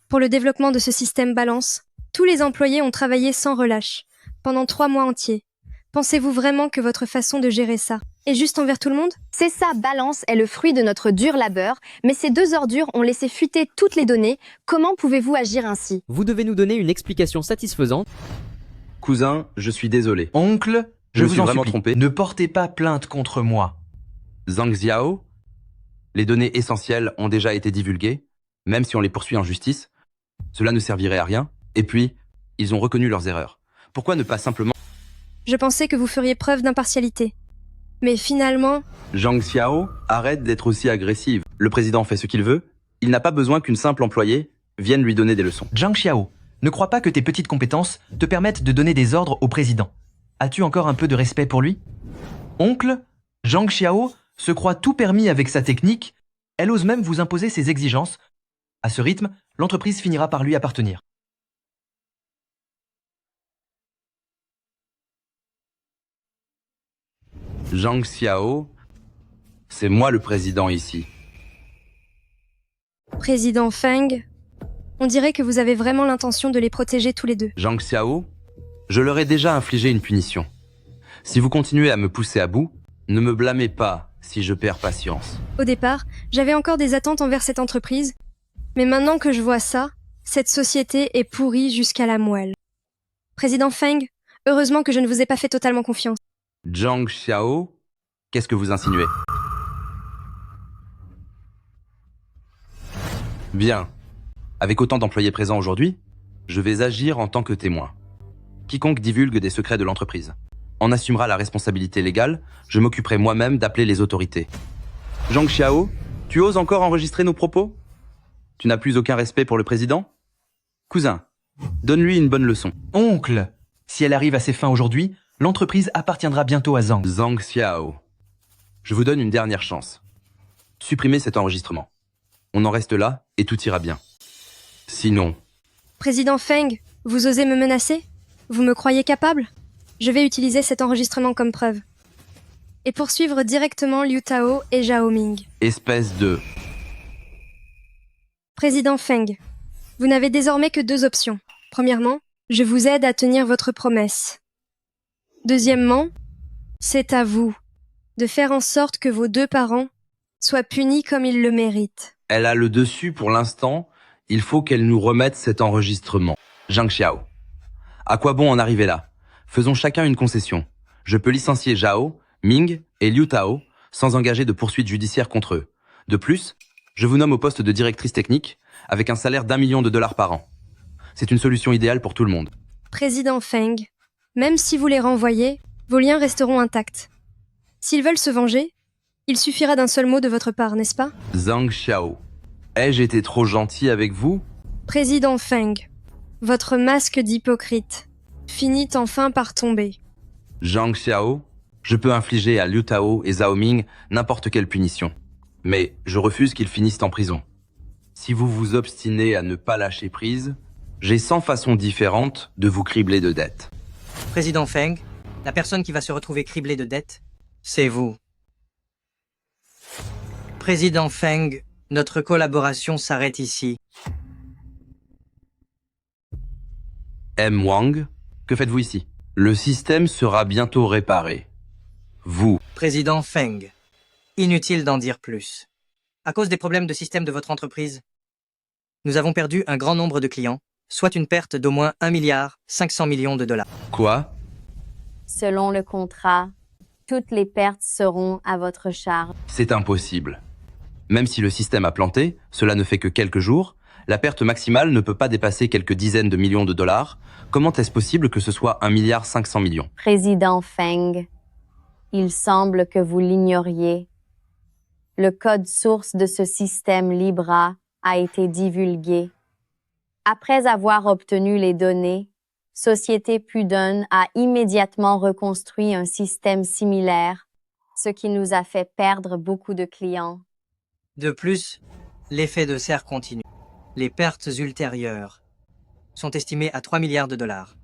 pour le développement de ce système Balance, tous les employés ont travaillé sans relâche, pendant 3 mois entiers. Pensez-vous vraiment que votre façon de gérer ça est juste envers tout le monde? C'est ça, Balance est le fruit de notre dur labeur, mais ces deux ordures ont laissé fuiter toutes les données. Comment pouvez-vous agir ainsi? Vous devez nous donner une explication satisfaisante. Cousin, je suis désolé. Oncle, je me vous suis en vraiment supplie, trompé. ne portez pas plainte contre moi. Zhang Xiao, les données essentielles ont déjà été divulguées, même si on les poursuit en justice. Cela ne servirait à rien. Et puis, ils ont reconnu leurs erreurs. Pourquoi ne pas simplement... Je pensais que vous feriez preuve d'impartialité. Mais finalement... Zhang Xiao, arrête d'être aussi agressive. Le président fait ce qu'il veut. Il n'a pas besoin qu'une simple employée vienne lui donner des leçons. Zhang Xiao, ne crois pas que tes petites compétences te permettent de donner des ordres au président. As-tu encore un peu de respect pour lui? Oncle, Zhang Xiao se croit tout permis avec sa technique. Elle ose même vous imposer ses exigences. À ce rythme, l'entreprise finira par lui appartenir. Zhang Xiao, c'est moi le président ici. Président Feng, on dirait que vous avez vraiment l'intention de les protéger tous les deux. Zhang Xiao, je leur ai déjà infligé une punition. Si vous continuez à me pousser à bout, ne me blâmez pas si je perds patience. Au départ, j'avais encore des attentes envers cette entreprise, mais maintenant que je vois ça, cette société est pourrie jusqu'à la moelle. Président Feng, heureusement que je ne vous ai pas fait totalement confiance. Zhang Xiao, qu'est-ce que vous insinuez? Bien. Avec autant d'employés présents aujourd'hui, je vais agir en tant que témoin. Quiconque divulgue des secrets de l'entreprise en assumera la responsabilité légale, je m'occuperai moi-même d'appeler les autorités. Zhang Xiao, tu oses encore enregistrer nos propos? Tu n'as plus aucun respect pour le président? Cousin, donne-lui une bonne leçon. Oncle, si elle arrive à ses fins aujourd'hui, l'entreprise appartiendra bientôt à Zhang. Zhang Xiao, je vous donne une dernière chance. Supprimez cet enregistrement. On en reste là et tout ira bien. Sinon... Président Feng, vous osez me menacer? Vous me croyez capable? Je vais utiliser cet enregistrement comme preuve. Et poursuivre directement Liu Tao et Zhao Ming. Espèce de... Président Feng, vous n'avez désormais que 2 options. Premièrement, je vous aide à tenir votre promesse. Deuxièmement, c'est à vous de faire en sorte que vos 2 parents soient punis comme ils le méritent. Elle a le dessus pour l'instant, il faut qu'elle nous remette cet enregistrement. Zhang Xiao. À quoi bon en arriver là? Faisons chacun une concession. Je peux licencier Zhao, Ming et Liu Tao sans engager de poursuite judiciaire contre eux. De plus, je vous nomme au poste de directrice technique avec un salaire d'1 million de dollars par an. C'est une solution idéale pour tout le monde. Président Feng, même si vous les renvoyez, vos liens resteront intacts. S'ils veulent se venger, il suffira d'un seul mot de votre part, n'est-ce pas? Zhang Xiao. Ai-je été trop gentil avec vous? Président Feng, votre masque d'hypocrite finit enfin par tomber. Zhang Xiao, je peux infliger à Liu Tao et Zhao Ming n'importe quelle punition. Mais je refuse qu'ils finissent en prison. Si vous vous obstinez à ne pas lâcher prise, j'ai 100 façons différentes de vous cribler de dettes. Président Feng, la personne qui va se retrouver criblée de dettes, c'est vous. Président Feng, notre collaboration s'arrête ici. M. Wang, que faites-vous ici? Le système sera bientôt réparé. Vous. Président Feng, inutile d'en dire plus. À cause des problèmes de système de votre entreprise, nous avons perdu un grand nombre de clients, soit une perte d'au moins 1,5 milliard de dollars. Quoi? Selon le contrat, toutes les pertes seront à votre charge. C'est impossible. Même si le système a planté, cela ne fait que quelques jours, la perte maximale ne peut pas dépasser quelques dizaines de millions de dollars. Comment est-ce possible que ce soit 1,5 milliard? Président Feng, il semble que vous l'ignoriez. Le code source de ce système Libra a été divulgué. Après avoir obtenu les données, Société Pudon a immédiatement reconstruit un système similaire, ce qui nous a fait perdre beaucoup de clients. De plus, l'effet de serre continue. Les pertes ultérieures sont estimées à 3 milliards de dollars.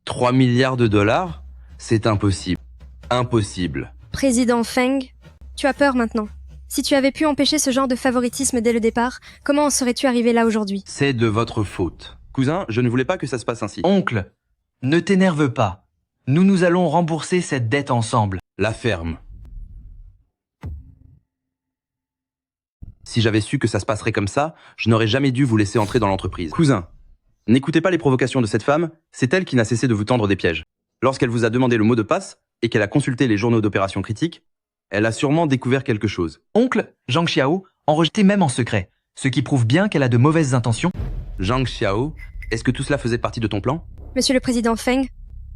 3 milliards de dollars? C'est impossible. Impossible. Président Feng, tu as peur maintenant. Si tu avais pu empêcher ce genre de favoritisme dès le départ, comment en serais-tu arrivé là aujourd'hui? C'est de votre faute. Cousin, je ne voulais pas que ça se passe ainsi. Oncle, ne t'énerve pas. Nous allons rembourser cette dette ensemble. La ferme. Si j'avais su que ça se passerait comme ça, je n'aurais jamais dû vous laisser entrer dans l'entreprise. Cousin, n'écoutez pas les provocations de cette femme, c'est elle qui n'a cessé de vous tendre des pièges. Lorsqu'elle vous a demandé le mot de passe et qu'elle a consulté les journaux d'opération critiques, elle a sûrement découvert quelque chose. Oncle, Zhang Xiao, enregistré même en secret, ce qui prouve bien qu'elle a de mauvaises intentions. Zhang Xiao, est-ce que tout cela faisait partie de ton plan? Monsieur le Président Feng,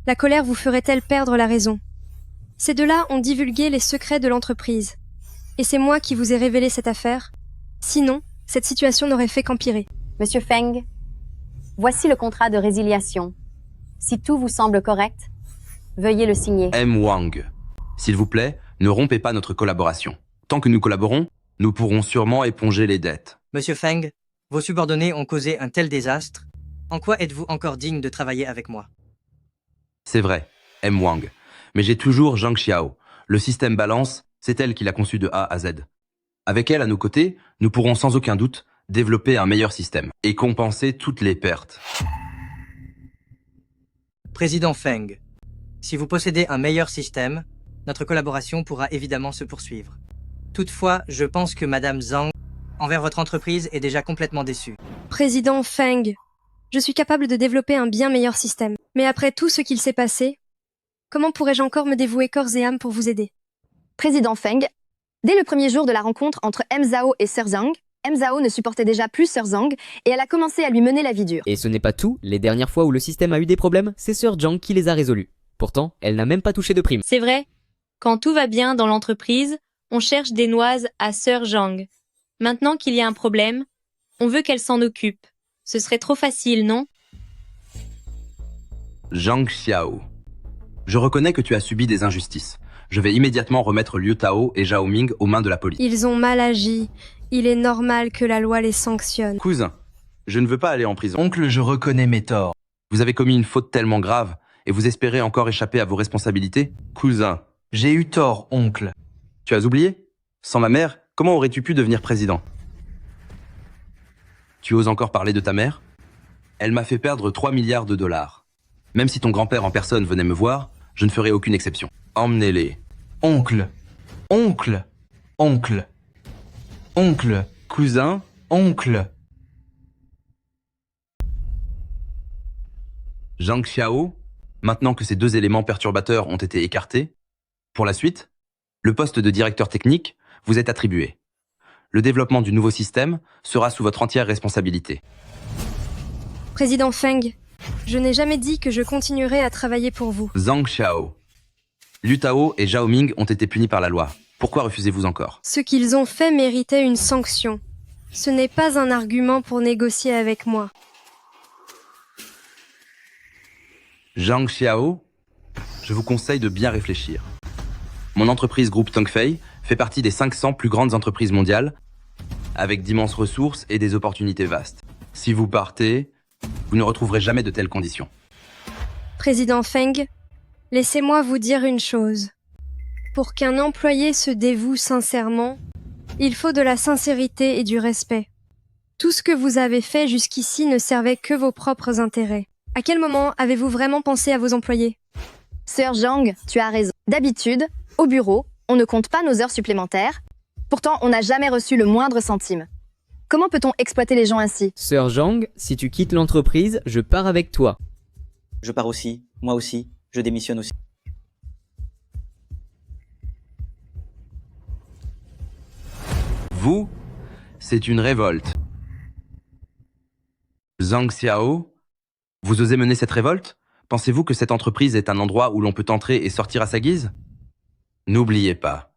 la colère vous ferait-elle perdre la raison? Ces deux-là ont divulgué les secrets de l'entreprise. Et c'est moi qui vous ai révélé cette affaire. Sinon, cette situation n'aurait fait qu'empirer. Monsieur Feng, voici le contrat de résiliation. Si tout vous semble correct, veuillez le signer. M. Wang, s'il vous plaît, ne rompez pas notre collaboration. Tant que nous collaborons, nous pourrons sûrement éponger les dettes. Monsieur Feng, vos subordonnés ont causé un tel désastre. En quoi êtes-vous encore digne de travailler avec moi? C'est vrai, M. Wang. Mais j'ai toujours Zhang Xiao. Le système balance, c'est elle qui l'a conçu de A à Z. Avec elle à nos côtés, nous pourrons sans aucun doute développer un meilleur système et compenser toutes les pertes. Président Feng, si vous possédez un meilleur système, notre collaboration pourra évidemment se poursuivre. Toutefois, je pense que Madame Zhang, envers votre entreprise, est déjà complètement déçue. Président Feng, je suis capable de développer un bien meilleur système. Mais après tout ce qu'il s'est passé, comment pourrais-je encore me dévouer corps et âme pour vous aider? Président Feng, dès le premier jour de la rencontre entre M. Zhao et Sir Zhang, M. Zhao ne supportait déjà plus Sir Zhang et elle a commencé à lui mener la vie dure. Et ce n'est pas tout, les dernières fois où le système a eu des problèmes, c'est Sir Zhang qui les a résolus. Pourtant, elle n'a même pas touché de prime. C'est vrai. Quand tout va bien dans l'entreprise, on cherche des noises à Sir Zhang. Maintenant qu'il y a un problème, on veut qu'elle s'en occupe. Ce serait trop facile, non? Zhang Xiao. Je reconnais que tu as subi des injustices. Je vais immédiatement remettre Liu Tao et Zhao Ming aux mains de la police. Ils ont mal agi. Il est normal que la loi les sanctionne. Cousin, je ne veux pas aller en prison. Oncle, je reconnais mes torts. Vous avez commis une faute tellement grave et vous espérez encore échapper à vos responsabilités? Cousin. J'ai eu tort, oncle. Tu as oublié? Sans ma mère, comment aurais-tu pu devenir président? Tu oses encore parler de ta mère? Elle m'a fait perdre 3 milliards de dollars. Même si ton grand-père en personne venait me voir, je ne ferai aucune exception. Emmenez-les. Oncle. Oncle. Oncle. Oncle. Cousin, Oncle. Zhang Xiao, maintenant que ces deux éléments perturbateurs ont été écartés, pour la suite, le poste de directeur technique vous est attribué. Le développement du nouveau système sera sous votre entière responsabilité. Président Feng, je n'ai jamais dit que je continuerai à travailler pour vous. Zhang Xiao. Liu Tao et Zhao Ming ont été punis par la loi. Pourquoi refusez-vous encore? Ce qu'ils ont fait méritait une sanction. Ce n'est pas un argument pour négocier avec moi. Zhang Xiao, je vous conseille de bien réfléchir. Mon entreprise Groupe Tongfei fait partie des 500 plus grandes entreprises mondiales, avec d'immenses ressources et des opportunités vastes. Si vous partez, vous ne retrouverez jamais de telles conditions. Président Feng, laissez-moi vous dire une chose. Pour qu'un employé se dévoue sincèrement, il faut de la sincérité et du respect. Tout ce que vous avez fait jusqu'ici ne servait que vos propres intérêts. À quel moment avez-vous vraiment pensé à vos employés? Sœur Zhang, tu as raison. D'habitude, au bureau, on ne compte pas nos heures supplémentaires. Pourtant, on n'a jamais reçu le moindre centime. Comment peut-on exploiter les gens ainsi? Sœur Zhang, si tu quittes l'entreprise, je pars avec toi. Je pars aussi, moi aussi, je démissionne aussi. Vous, c'est une révolte. Zhang Xiao, vous osez mener cette révolte? Pensez-vous que cette entreprise est un endroit où l'on peut entrer et sortir à sa guise? N'oubliez pas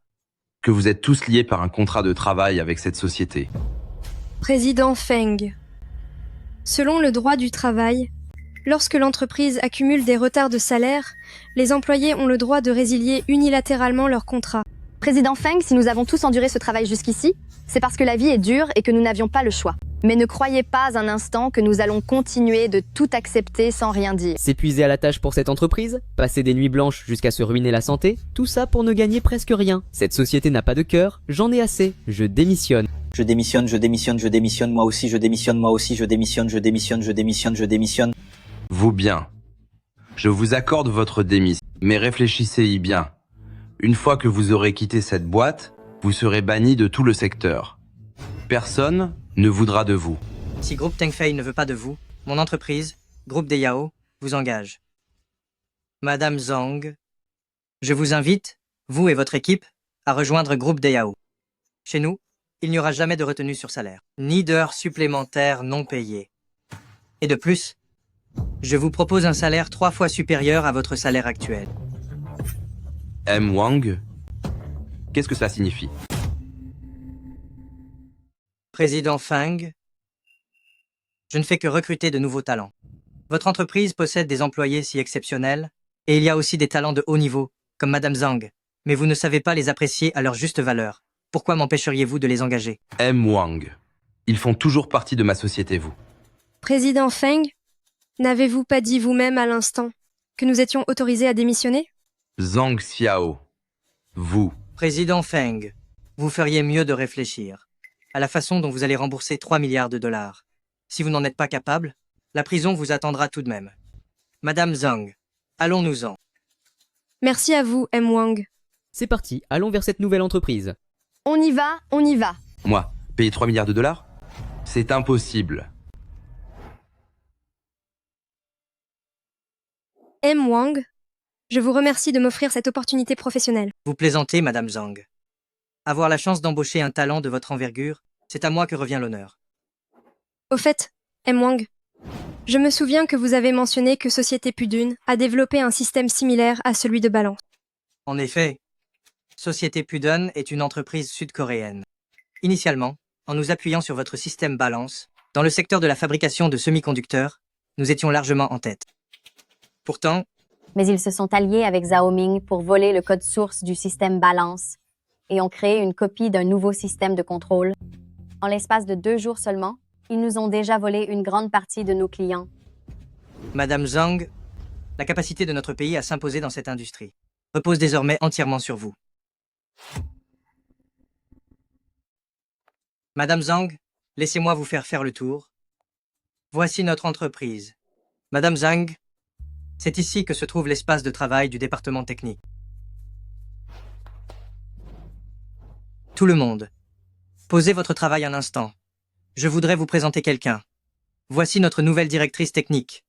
que vous êtes tous liés par un contrat de travail avec cette société. Président Feng, selon le droit du travail, lorsque l'entreprise accumule des retards de salaire, les employés ont le droit de résilier unilatéralement leur contrat. Président Feng, si nous avons tous enduré ce travail jusqu'ici, c'est parce que la vie est dure et que nous n'avions pas le choix. Mais ne croyez pas un instant que nous allons continuer de tout accepter sans rien dire. S'épuiser à la tâche pour cette entreprise, passer des nuits blanches jusqu'à se ruiner la santé, tout ça pour ne gagner presque rien. Cette société n'a pas de cœur, j'en ai assez, je démissionne. Je démissionne, je démissionne, je démissionne, moi aussi je démissionne, moi aussi je démissionne, je démissionne, je démissionne, je démissionne. Vous bien. Je vous accorde votre démission, mais réfléchissez-y bien. Une fois que vous aurez quitté cette boîte, vous serez banni de tout le secteur. Personne ne voudra de vous. Si Groupe Tengfei ne veut pas de vous, mon entreprise, Groupe Deyao, vous engage. Madame Zhang, je vous invite, vous et votre équipe, à rejoindre Groupe Deyao. Chez nous, il n'y aura jamais de retenue sur salaire, ni d'heures supplémentaires non payées. Et de plus, je vous propose un salaire 3 fois supérieur à votre salaire actuel. M. Wang, qu'est-ce que cela signifie? Président Feng, je ne fais que recruter de nouveaux talents. Votre entreprise possède des employés si exceptionnels, et il y a aussi des talents de haut niveau, comme Madame Zhang, mais vous ne savez pas les apprécier à leur juste valeur. Pourquoi m'empêcheriez-vous de les engager? M. Wang, ils font toujours partie de ma société, vous. Président Feng, n'avez-vous pas dit vous-même à l'instant que nous étions autorisés à démissionner? Zhang Xiao, vous. Président Feng, vous feriez mieux de réfléchir à la façon dont vous allez rembourser 3 milliards de dollars. Si vous n'en êtes pas capable, la prison vous attendra tout de même. Madame Zhang, allons-nous-en. Merci à vous, M. Wang. C'est parti, allons vers cette nouvelle entreprise. On y va, on y va. Moi, payer 3 milliards de dollars? C'est impossible. M. Wang, je vous remercie de m'offrir cette opportunité professionnelle. Vous plaisantez, Madame Zhang. Avoir la chance d'embaucher un talent de votre envergure, c'est à moi que revient l'honneur. Au fait, M. Wang, je me souviens que vous avez mentionné que Société Pudun a développé un système similaire à celui de Balance. En effet, Société Pudun est une entreprise sud-coréenne. Initialement, en nous appuyant sur votre système Balance, dans le secteur de la fabrication de semi-conducteurs, nous étions largement en tête. Pourtant, Mais ils se sont alliés avec Xiaoming pour voler le code source du système Balance et ont créé une copie d'un nouveau système de contrôle. En l'espace de 2 jours seulement, ils nous ont déjà volé une grande partie de nos clients. Madame Zhang, la capacité de notre pays à s'imposer dans cette industrie repose désormais entièrement sur vous. Madame Zhang, laissez-moi vous faire le tour Voici notre entreprise. Madame Zhang, c'est ici que se trouve l'espace de travail du département technique. Tout le monde, posez votre travail un instant. Je voudrais vous présenter quelqu'un. Voici notre nouvelle directrice technique,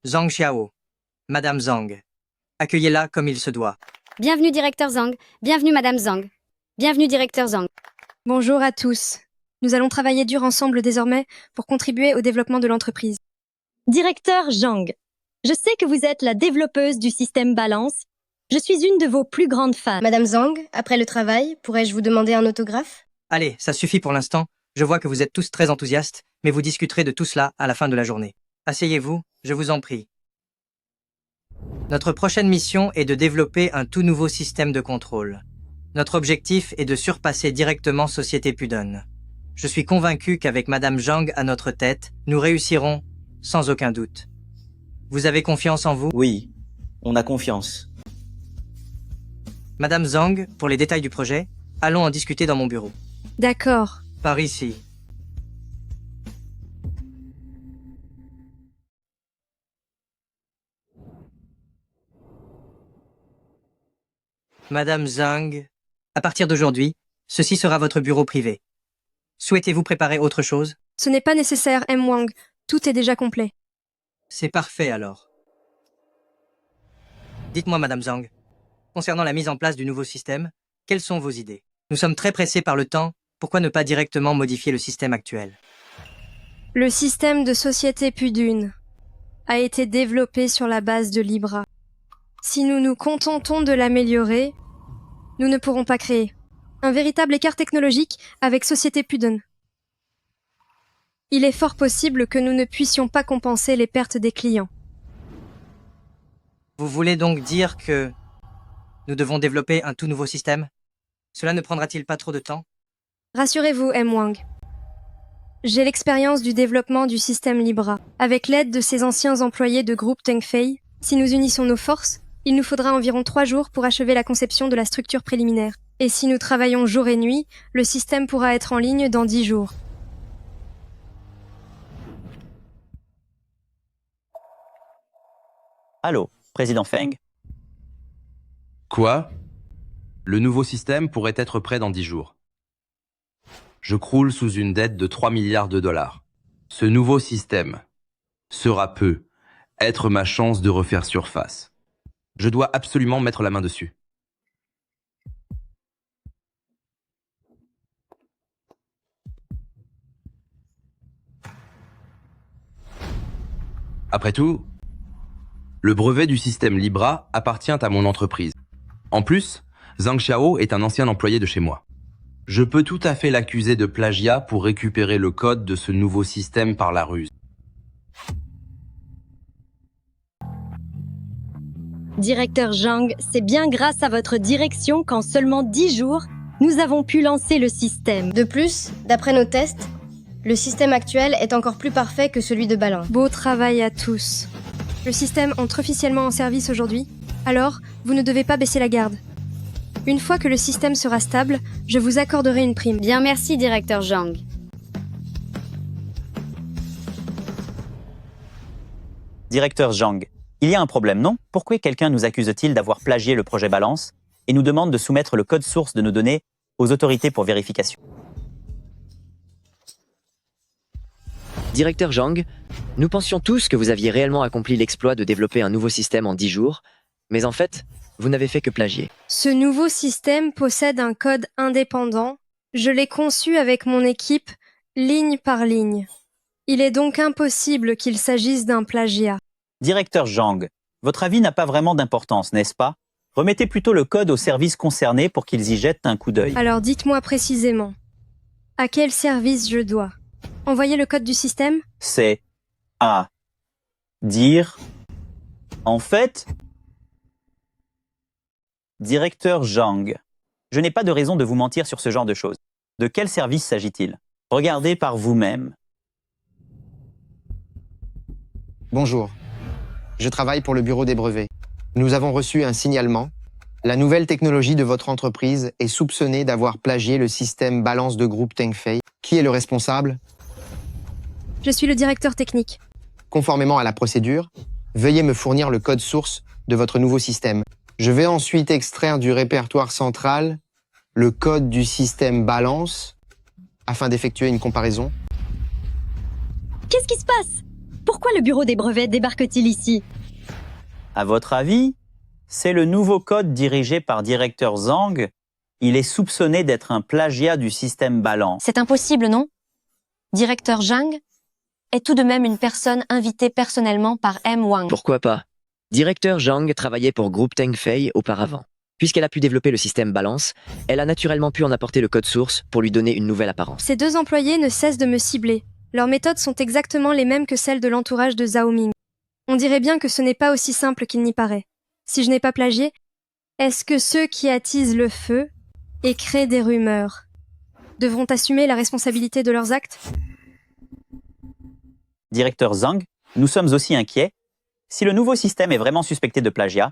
Zhang Xiao. Madame Zhang, accueillez-la comme il se doit. Bienvenue directeur Zhang, bienvenue Madame Zhang. Bienvenue directeur Zhang. Bonjour à tous. Nous allons travailler dur ensemble désormais pour contribuer au développement de l'entreprise. Directeur Zhang, je sais que vous êtes la développeuse du système Balance. Je suis une de vos plus grandes fans. Madame Zhang, après le travail, pourrais-je vous demander un autographe? Allez, ça suffit pour l'instant. Je vois que vous êtes tous très enthousiastes, mais vous discuterez de tout cela à la fin de la journée. Asseyez-vous, je vous en prie. Notre prochaine mission est de développer un tout nouveau système de contrôle. Notre objectif est de surpasser directement Société Pudon. Je suis convaincu qu'avec Madame Zhang à notre tête, nous réussirons sans aucun doute. Vous avez confiance en vous? Oui, on a confiance. Madame Zhang, pour les détails du projet, allons en discuter dans mon bureau. D'accord. Par ici. Madame Zhang, à partir d'aujourd'hui, ceci sera votre bureau privé. Souhaitez-vous préparer autre chose? Ce n'est pas nécessaire, M. Wang. Tout est déjà complet. C'est parfait alors. Dites-moi, Madame Zhang, concernant la mise en place du nouveau système, quelles sont vos idées? Nous sommes très pressés par le temps, pourquoi ne pas directement modifier le système actuel? Le système de Société Pudun a été développé sur la base de Libra. Si nous nous contentons de l'améliorer, nous ne pourrons pas créer un véritable écart technologique avec Société Pudon. Il est fort possible que nous ne puissions pas compenser les pertes des clients. Vous voulez donc dire que nous devons développer un tout nouveau système? Cela ne prendra-t-il pas trop de temps? Rassurez-vous, M. Wang. J'ai l'expérience du développement du système Libra. Avec l'aide de ces anciens employés de groupe Tengfei, si nous unissons nos forces, il nous faudra environ 3 jours pour achever la conception de la structure préliminaire. Et si nous travaillons jour et nuit, le système pourra être en ligne dans 10 jours. Allô, Président Feng? Quoi? Le nouveau système pourrait être prêt dans 10 jours. Je croule sous une dette de 3 milliards de dollars. Ce nouveau système sera être ma chance de refaire surface. Je dois absolument mettre la main dessus. Après tout, le brevet du système Libra appartient à mon entreprise. En plus, Zhang Xiao est un ancien employé de chez moi. Je peux tout à fait l'accuser de plagiat pour récupérer le code de ce nouveau système par la ruse. Directeur Zhang, c'est bien grâce à votre direction qu'en seulement 10 jours, nous avons pu lancer le système. De plus, d'après nos tests, le système actuel est encore plus parfait que celui de Balance. Beau travail à tous. Le système entre officiellement en service aujourd'hui, alors vous ne devez pas baisser la garde. Une fois que le système sera stable, je vous accorderai une prime. Bien merci directeur Zhang. Directeur Zhang, il y a un problème, non? Pourquoi quelqu'un nous accuse-t-il d'avoir plagié le projet Balance et nous demande de soumettre le code source de nos données aux autorités pour vérification? Directeur Zhang, nous pensions tous que vous aviez réellement accompli l'exploit de développer un nouveau système en 10 jours, mais en fait, vous n'avez fait que plagier. Ce nouveau système possède un code indépendant. Je l'ai conçu avec mon équipe, ligne par ligne. Il est donc impossible qu'il s'agisse d'un plagiat. Directeur Zhang, votre avis n'a pas vraiment d'importance, n'est-ce pas? Remettez plutôt le code aux services concernés pour qu'ils y jettent un coup d'œil. Alors dites-moi précisément, à quel service je dois envoyer le code du système? C'est à dire... En fait... Directeur Zhang, je n'ai pas de raison de vous mentir sur ce genre de choses. De quel service s'agit-il? Regardez par vous-même. Bonjour. Je travaille pour le bureau des brevets. Nous avons reçu un signalement. La nouvelle technologie de votre entreprise est soupçonnée d'avoir plagié le système Balance de groupe Tengfei. Qui est le responsable? Je suis le directeur technique. Conformément à la procédure, veuillez me fournir le code source de votre nouveau système. Je vais ensuite extraire du répertoire central le code du système balance afin d'effectuer une comparaison. Qu'est-ce qui se passe? Pourquoi le bureau des brevets débarque-t-il ici? À votre avis, c'est le nouveau code dirigé par directeur Zhang. Il est soupçonné d'être un plagiat du système balance. C'est impossible, non? Directeur Zhang est tout de même une personne invitée personnellement par M. Wang. Pourquoi pas? Directeur Zhang travaillait pour Groupe Tengfei auparavant. Puisqu'elle a pu développer le système balance, elle a naturellement pu en apporter le code source pour lui donner une nouvelle apparence. Ces deux employés ne cessent de me cibler. Leurs méthodes sont exactement les mêmes que celles de l'entourage de Zhao Ming. On dirait bien que ce n'est pas aussi simple qu'il n'y paraît. Si je n'ai pas plagié, est-ce que ceux qui attisent le feu et créent des rumeurs devront assumer la responsabilité de leurs actes? Directeur Zhang, nous sommes aussi inquiets. Si le nouveau système est vraiment suspecté de plagiat,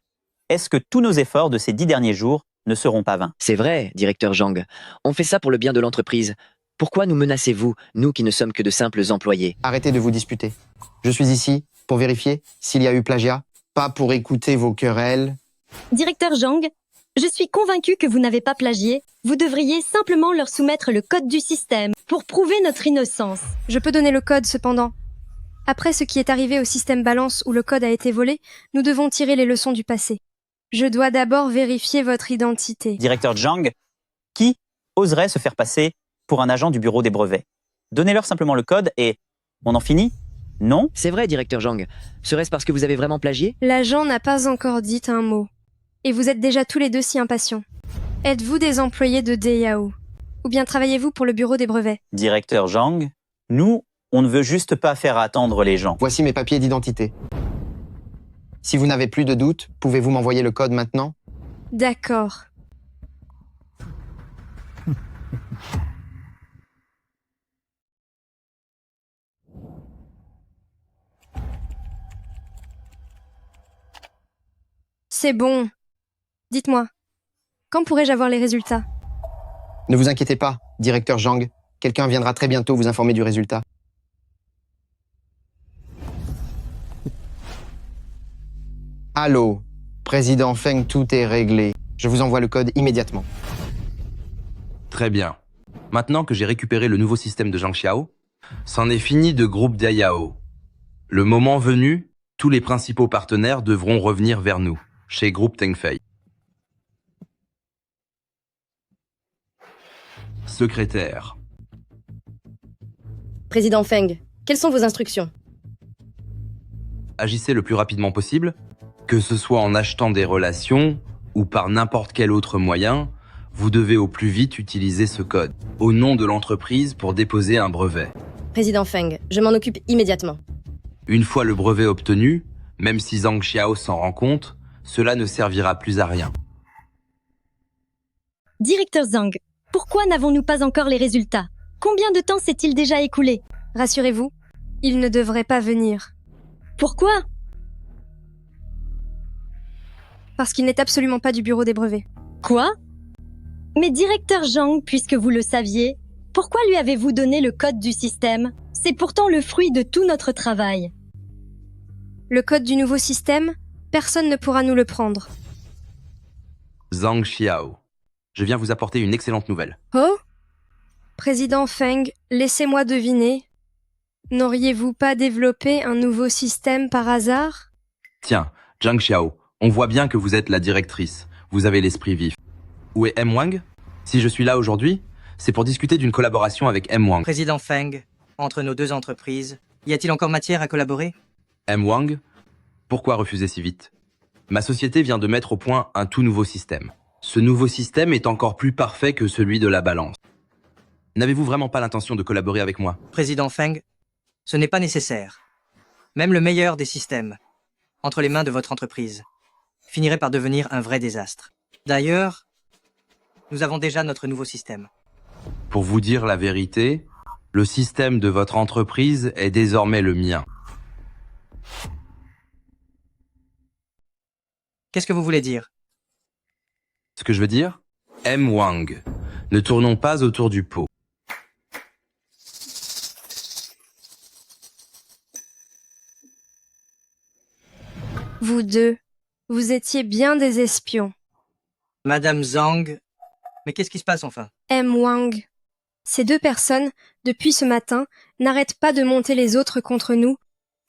est-ce que tous nos efforts de ces 10 derniers jours ne seront pas vains? C'est vrai, directeur Zhang. On fait ça pour le bien de l'entreprise. Pourquoi nous menacez-vous, nous qui ne sommes que de simples employés? Arrêtez de vous disputer. Je suis ici pour vérifier s'il y a eu plagiat, pas pour écouter vos querelles. Directeur Zhang, je suis convaincu que vous n'avez pas plagié. Vous devriez simplement leur soumettre le code du système pour prouver notre innocence. Je peux donner le code cependant. Après ce qui est arrivé au système balance où le code a été volé, nous devons tirer les leçons du passé. Je dois d'abord vérifier votre identité. Directeur Zhang, qui oserait se faire passer pour un agent du bureau des brevets? Donnez-leur simplement le code et on en finit? Non? C'est vrai, directeur Zhang. Serait-ce parce que vous avez vraiment plagié? L'agent n'a pas encore dit un mot. Et vous êtes déjà tous les deux si impatients. Êtes-vous des employés de Deyao? Ou bien travaillez-vous pour le bureau des brevets? Directeur Zhang, nous, on ne veut juste pas faire attendre les gens. Voici mes papiers d'identité. Si vous n'avez plus de doute, pouvez-vous m'envoyer le code maintenant? D'accord. C'est bon. Dites-moi, quand pourrai-je avoir les résultats? Ne vous inquiétez pas, directeur Zhang. Quelqu'un viendra très bientôt vous informer du résultat. Allô, président Feng, tout est réglé. Je vous envoie le code immédiatement. Très bien. Maintenant que j'ai récupéré le nouveau système de Zhang Xiao, c'en est fini de groupe Deyao. Le moment venu, tous les principaux partenaires devront revenir vers nous, chez Groupe Tengfei. Secrétaire. Président Feng, quelles sont vos instructions? Agissez le plus rapidement possible, que ce soit en achetant des relations ou par n'importe quel autre moyen, vous devez au plus vite utiliser ce code, au nom de l'entreprise pour déposer un brevet. Président Feng, je m'en occupe immédiatement. Une fois le brevet obtenu, même si Zhang Xiao s'en rend compte, cela ne servira plus à rien. Directeur Zhang, pourquoi n'avons-nous pas encore les résultats? Combien de temps s'est-il déjà écoulé? Rassurez-vous, il ne devrait pas venir. Pourquoi? Parce qu'il n'est absolument pas du bureau des brevets. Quoi? Mais directeur Zhang, puisque vous le saviez, pourquoi lui avez-vous donné le code du système? C'est pourtant le fruit de tout notre travail. Le code du nouveau système, personne ne pourra nous le prendre. Zhang Xiao, je viens vous apporter une excellente nouvelle. Oh? Président Feng, laissez-moi deviner. N'auriez-vous pas développé un nouveau système par hasard? Tiens, Zhang Xiao, on voit bien que vous êtes la directrice. Vous avez l'esprit vif. Où est M. Wang? Si je suis là aujourd'hui, c'est pour discuter d'une collaboration avec M. Wang. Président Feng, entre nos deux entreprises, y a-t-il encore matière à collaborer? M. Wang, pourquoi refuser si vite? Ma société vient de mettre au point un tout nouveau système. Ce nouveau système est encore plus parfait que celui de la balance. N'avez-vous vraiment pas l'intention de collaborer avec moi? Président Feng, ce n'est pas nécessaire. Même le meilleur des systèmes, entre les mains de votre entreprise, finirait par devenir un vrai désastre. D'ailleurs, nous avons déjà notre nouveau système. Pour vous dire la vérité, le système de votre entreprise est désormais le mien. Qu'est-ce que vous voulez dire? Ce que je veux dire? M. Wang, ne tournons pas autour du pot. Vous deux, vous étiez bien des espions. Madame Zhang, mais qu'est-ce qui se passe enfin? M. Wang. Ces deux personnes, depuis ce matin, n'arrêtent pas de monter les autres contre nous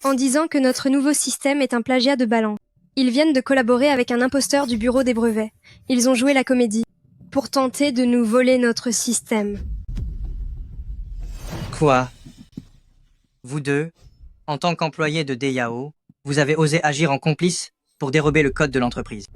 en disant que notre nouveau système est un plagiat de balance. Ils viennent de collaborer avec un imposteur du bureau des brevets. Ils ont joué la comédie pour tenter de nous voler notre système. Quoi? Vous deux, en tant qu'employés de DAO, vous avez osé agir en complice pour dérober le code de l'entreprise.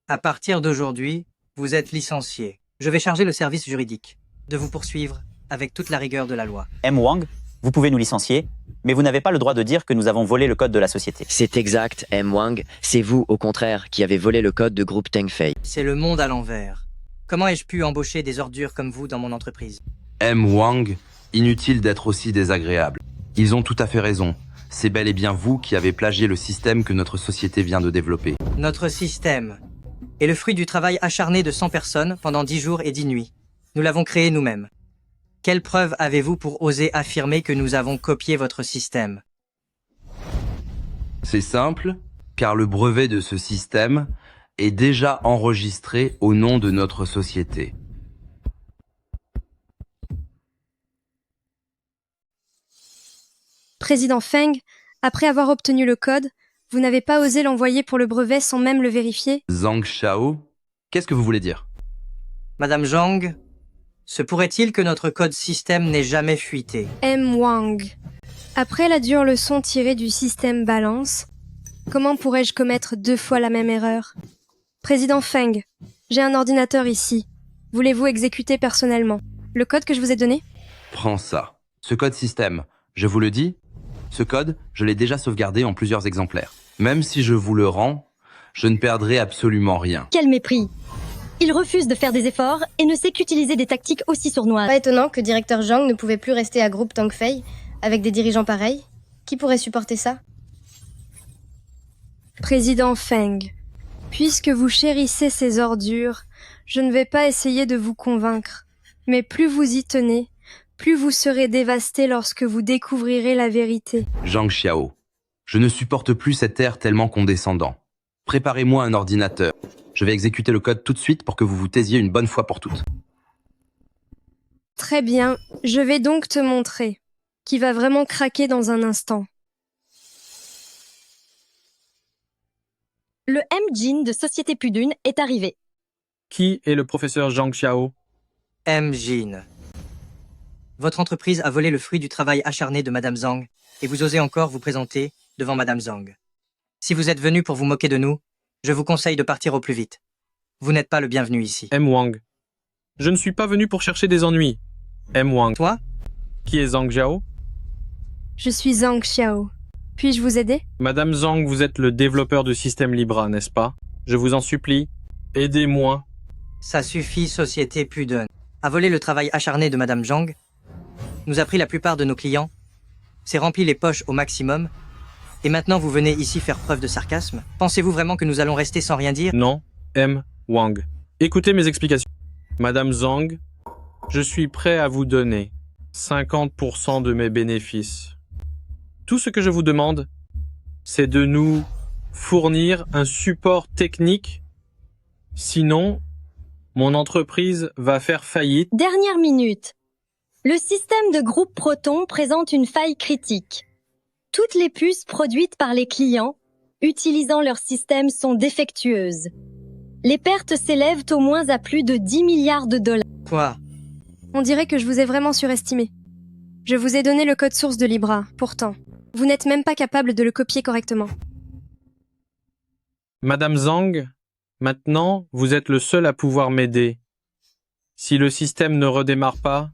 À partir d'aujourd'hui, vous êtes licenciés. Je vais charger le service juridique de vous poursuivre avec toute la rigueur de la loi. M. Wang, vous pouvez nous licencier, mais vous n'avez pas le droit de dire que nous avons volé le code de la société. C'est exact, M. Wang. C'est vous, au contraire, qui avez volé le code de groupe Tengfei. C'est le monde à l'envers. Comment ai-je pu embaucher des ordures comme vous dans mon entreprise? M. Wang, inutile d'être aussi désagréable. Ils ont tout à fait raison. C'est bel et bien vous qui avez plagié le système que notre société vient de développer. Notre système est le fruit du travail acharné de 100 personnes pendant 10 jours et 10 nuits. Nous l'avons créé nous-mêmes. Quelle preuve avez-vous pour oser affirmer que nous avons copié votre système? C'est simple, car le brevet de ce système est déjà enregistré au nom de notre société. Président Feng, après avoir obtenu le code, vous n'avez pas osé l'envoyer pour le brevet sans même le vérifier? Zhang Xiao, qu'est-ce que vous voulez dire? Madame Zhang, se pourrait-il que notre code système n'ait jamais fuité? M. Wang. Après la dure leçon tirée du système balance, comment pourrais-je commettre 2 fois la même erreur? Président Feng, j'ai un ordinateur ici. Voulez-vous exécuter personnellement le code que je vous ai donné? Prends ça. Ce code système, je vous le dis, ce code, je l'ai déjà sauvegardé en plusieurs exemplaires. Même si je vous le rends, je ne perdrai absolument rien. Quel mépris! Il refuse de faire des efforts et ne sait qu'utiliser des tactiques aussi sournoises. Pas étonnant que directeur Zhang ne pouvait plus rester à groupe Tengfei avec des dirigeants pareils. Qui pourrait supporter ça? Président Feng, puisque vous chérissez ces ordures, je ne vais pas essayer de vous convaincre. Mais plus vous y tenez, plus vous serez dévasté lorsque vous découvrirez la vérité. Zhang Xiao, je ne supporte plus cet air tellement condescendant. Préparez-moi un ordinateur. Je vais exécuter le code tout de suite pour que vous vous taisiez une bonne fois pour toutes. Très bien, je vais donc te montrer, qui va vraiment craquer dans un instant. Le M-Jin de Société Pudune est arrivé. Qui est le professeur Zhang Xiao? M-Jin. Votre entreprise a volé le fruit du travail acharné de Madame Zhang et vous osez encore vous présenter devant Madame Zhang. Si vous êtes venu pour vous moquer de nous, je vous conseille de partir au plus vite. Vous n'êtes pas le bienvenu ici. M. Wang. Je ne suis pas venu pour chercher des ennuis. M. Wang. Toi? Qui est Zhang Xiao? Je suis Zhang Xiao. Puis-je vous aider? Madame Zhang, vous êtes le développeur du système Libra, n'est-ce pas? Je vous en supplie, aidez-moi. Ça suffit, Société Pudune. A voler le travail acharné de Madame Zhang, nous a pris la plupart de nos clients, s'est rempli les poches au maximum, et maintenant vous venez ici faire preuve de sarcasme? Pensez-vous vraiment que nous allons rester sans rien dire? Non, M. Wang. Écoutez mes explications. Madame Zhang, je suis prêt à vous donner 50% de mes bénéfices. Tout ce que je vous demande, c'est de nous fournir un support technique. Sinon, mon entreprise va faire faillite. Dernière minute. Le système de groupe Proton présente une faille critique. Toutes les puces produites par les clients, utilisant leur système, sont défectueuses. Les pertes s'élèvent au moins à plus de 10 milliards de dollars. Quoi? On dirait que je vous ai vraiment surestimé. Je vous ai donné le code source de Libra, pourtant. Vous n'êtes même pas capable de le copier correctement. Madame Zhang, maintenant, vous êtes le seul à pouvoir m'aider. Si le système ne redémarre pas,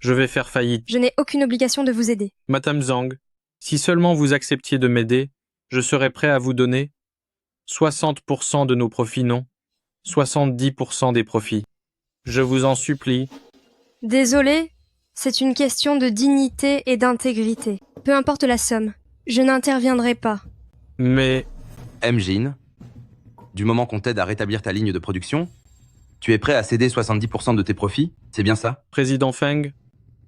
je vais faire faillite. Je n'ai aucune obligation de vous aider. Madame Zhang, si seulement vous acceptiez de m'aider, je serais prêt à vous donner 60% de nos profits, non, 70% des profits. Je vous en supplie. Désolé, c'est une question de dignité et d'intégrité. Peu importe la somme, je n'interviendrai pas. Mais... M-Jin, du moment qu'on t'aide à rétablir ta ligne de production, tu es prêt à céder 70% de tes profits, c'est bien ça? Président Feng,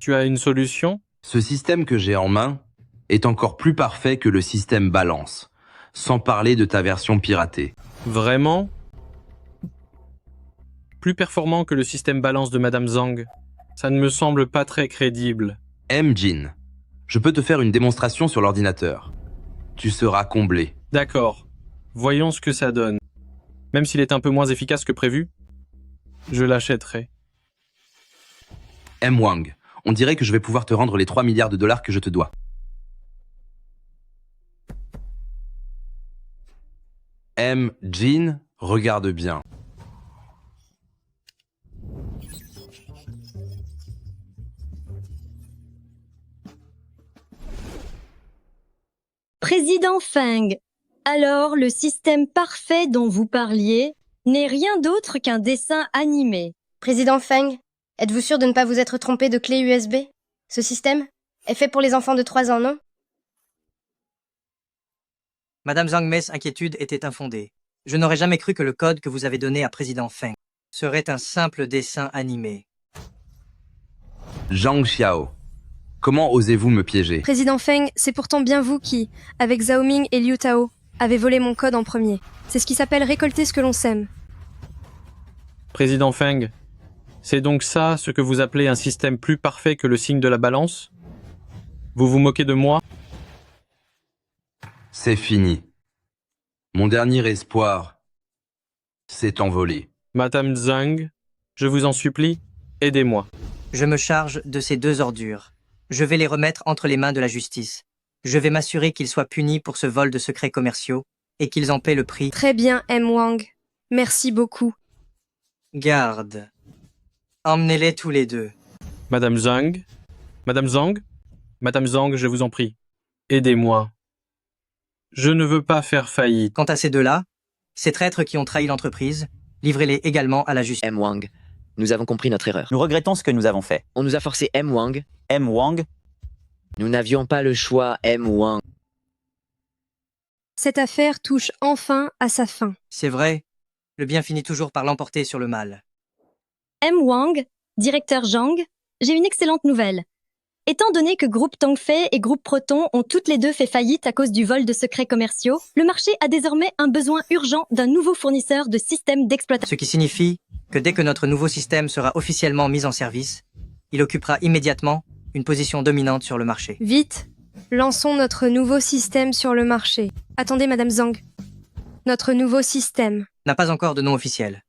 tu as une solution? Ce système que j'ai en main est encore plus parfait que le système balance. sans parler de ta version piratée. Vraiment? Plus performant que le système balance de Madame Zhang. Ça ne me semble pas très crédible. Jin, je peux te faire une démonstration sur l'ordinateur. Tu seras comblé. D'accord. Voyons ce que ça donne. Même s'il est un peu moins efficace que prévu, je l'achèterai. Wang, on dirait que je vais pouvoir te rendre les 3 milliards de dollars que je te dois. Jin, regarde bien. Président Feng, alors le système parfait dont vous parliez n'est rien d'autre qu'un dessin animé. Président Feng, êtes-vous sûr de ne pas vous être trompé de clé USB? Ce système est fait pour les enfants de 3 ans, non? Madame Zhang Mei's inquiétude était infondée. Je n'aurais jamais cru que le code que vous avez donné à Président Feng serait un simple dessin animé. Zhang Xiao, comment osez-vous me piéger? Président Feng, c'est pourtant bien vous qui, avec Zhao Ming et Liu Tao, avez volé mon code en premier. C'est ce qui s'appelle récolter ce que l'on sème. Président Feng, c'est donc ça ce que vous appelez un système plus parfait que le signe de la balance? Vous vous moquez de moi? C'est fini. Mon dernier espoir s'est envolé. Madame Zhang, je vous en supplie, aidez-moi. Je me charge de ces 2 ordures. Je vais les remettre entre les mains de la justice. Je vais m'assurer qu'ils soient punis pour ce vol de secrets commerciaux et qu'ils en paient le prix. Très bien, Wang. Merci beaucoup. Garde. Emmenez-les tous les 2. Madame Zhang? Madame Zhang? Madame Zhang, je vous en prie, aidez-moi. Je ne veux pas faire faillite. Quant à ces 2-là, ces traîtres qui ont trahi l'entreprise, livrez-les également à la justice. Wang, nous avons compris notre erreur. Nous regrettons ce que nous avons fait. On nous a forcé Wang. Wang? Nous n'avions pas le choix, Wang. Cette affaire touche enfin à sa fin. C'est vrai, le bien finit toujours par l'emporter sur le mal. Wang, directeur Zhang, j'ai une excellente nouvelle. Étant donné que Groupe Tongfei et Groupe Proton ont toutes les 2 fait faillite à cause du vol de secrets commerciaux, le marché a désormais un besoin urgent d'un nouveau fournisseur de systèmes d'exploitation. Ce qui signifie que dès que notre nouveau système sera officiellement mis en service, il occupera immédiatement une position dominante sur le marché. Vite, lançons notre nouveau système sur le marché. Attendez, Madame Zhang. Notre nouveau système n'a pas encore de nom officiel.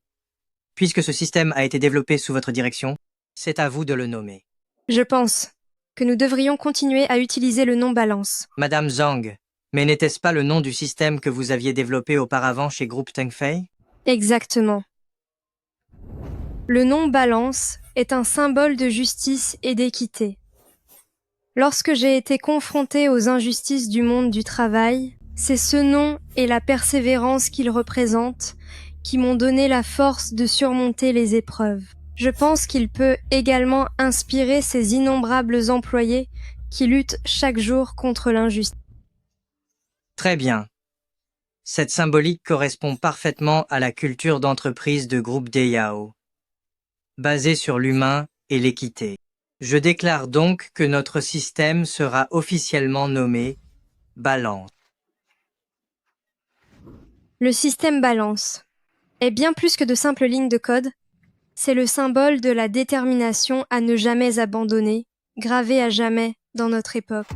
Puisque ce système a été développé sous votre direction, c'est à vous de le nommer. Je pense que nous devrions continuer à utiliser le nom Balance. Madame Zhang, mais n'était-ce pas le nom du système que vous aviez développé auparavant chez Groupe Tengfei? Exactement. Le nom Balance est un symbole de justice et d'équité. Lorsque j'ai été confrontée aux injustices du monde du travail, c'est ce nom et la persévérance qu'il représente qui m'ont donné la force de surmonter les épreuves. Je pense qu'il peut également inspirer ces innombrables employés qui luttent chaque jour contre l'injustice. Très bien. Cette symbolique correspond parfaitement à la culture d'entreprise de Groupe Deyao, basée sur l'humain et l'équité. Je déclare donc que notre système sera officiellement nommé Balance. Le système Balance est bien plus que de simples lignes de code. C'est le symbole de la détermination à ne jamais abandonner, gravé à jamais dans notre époque.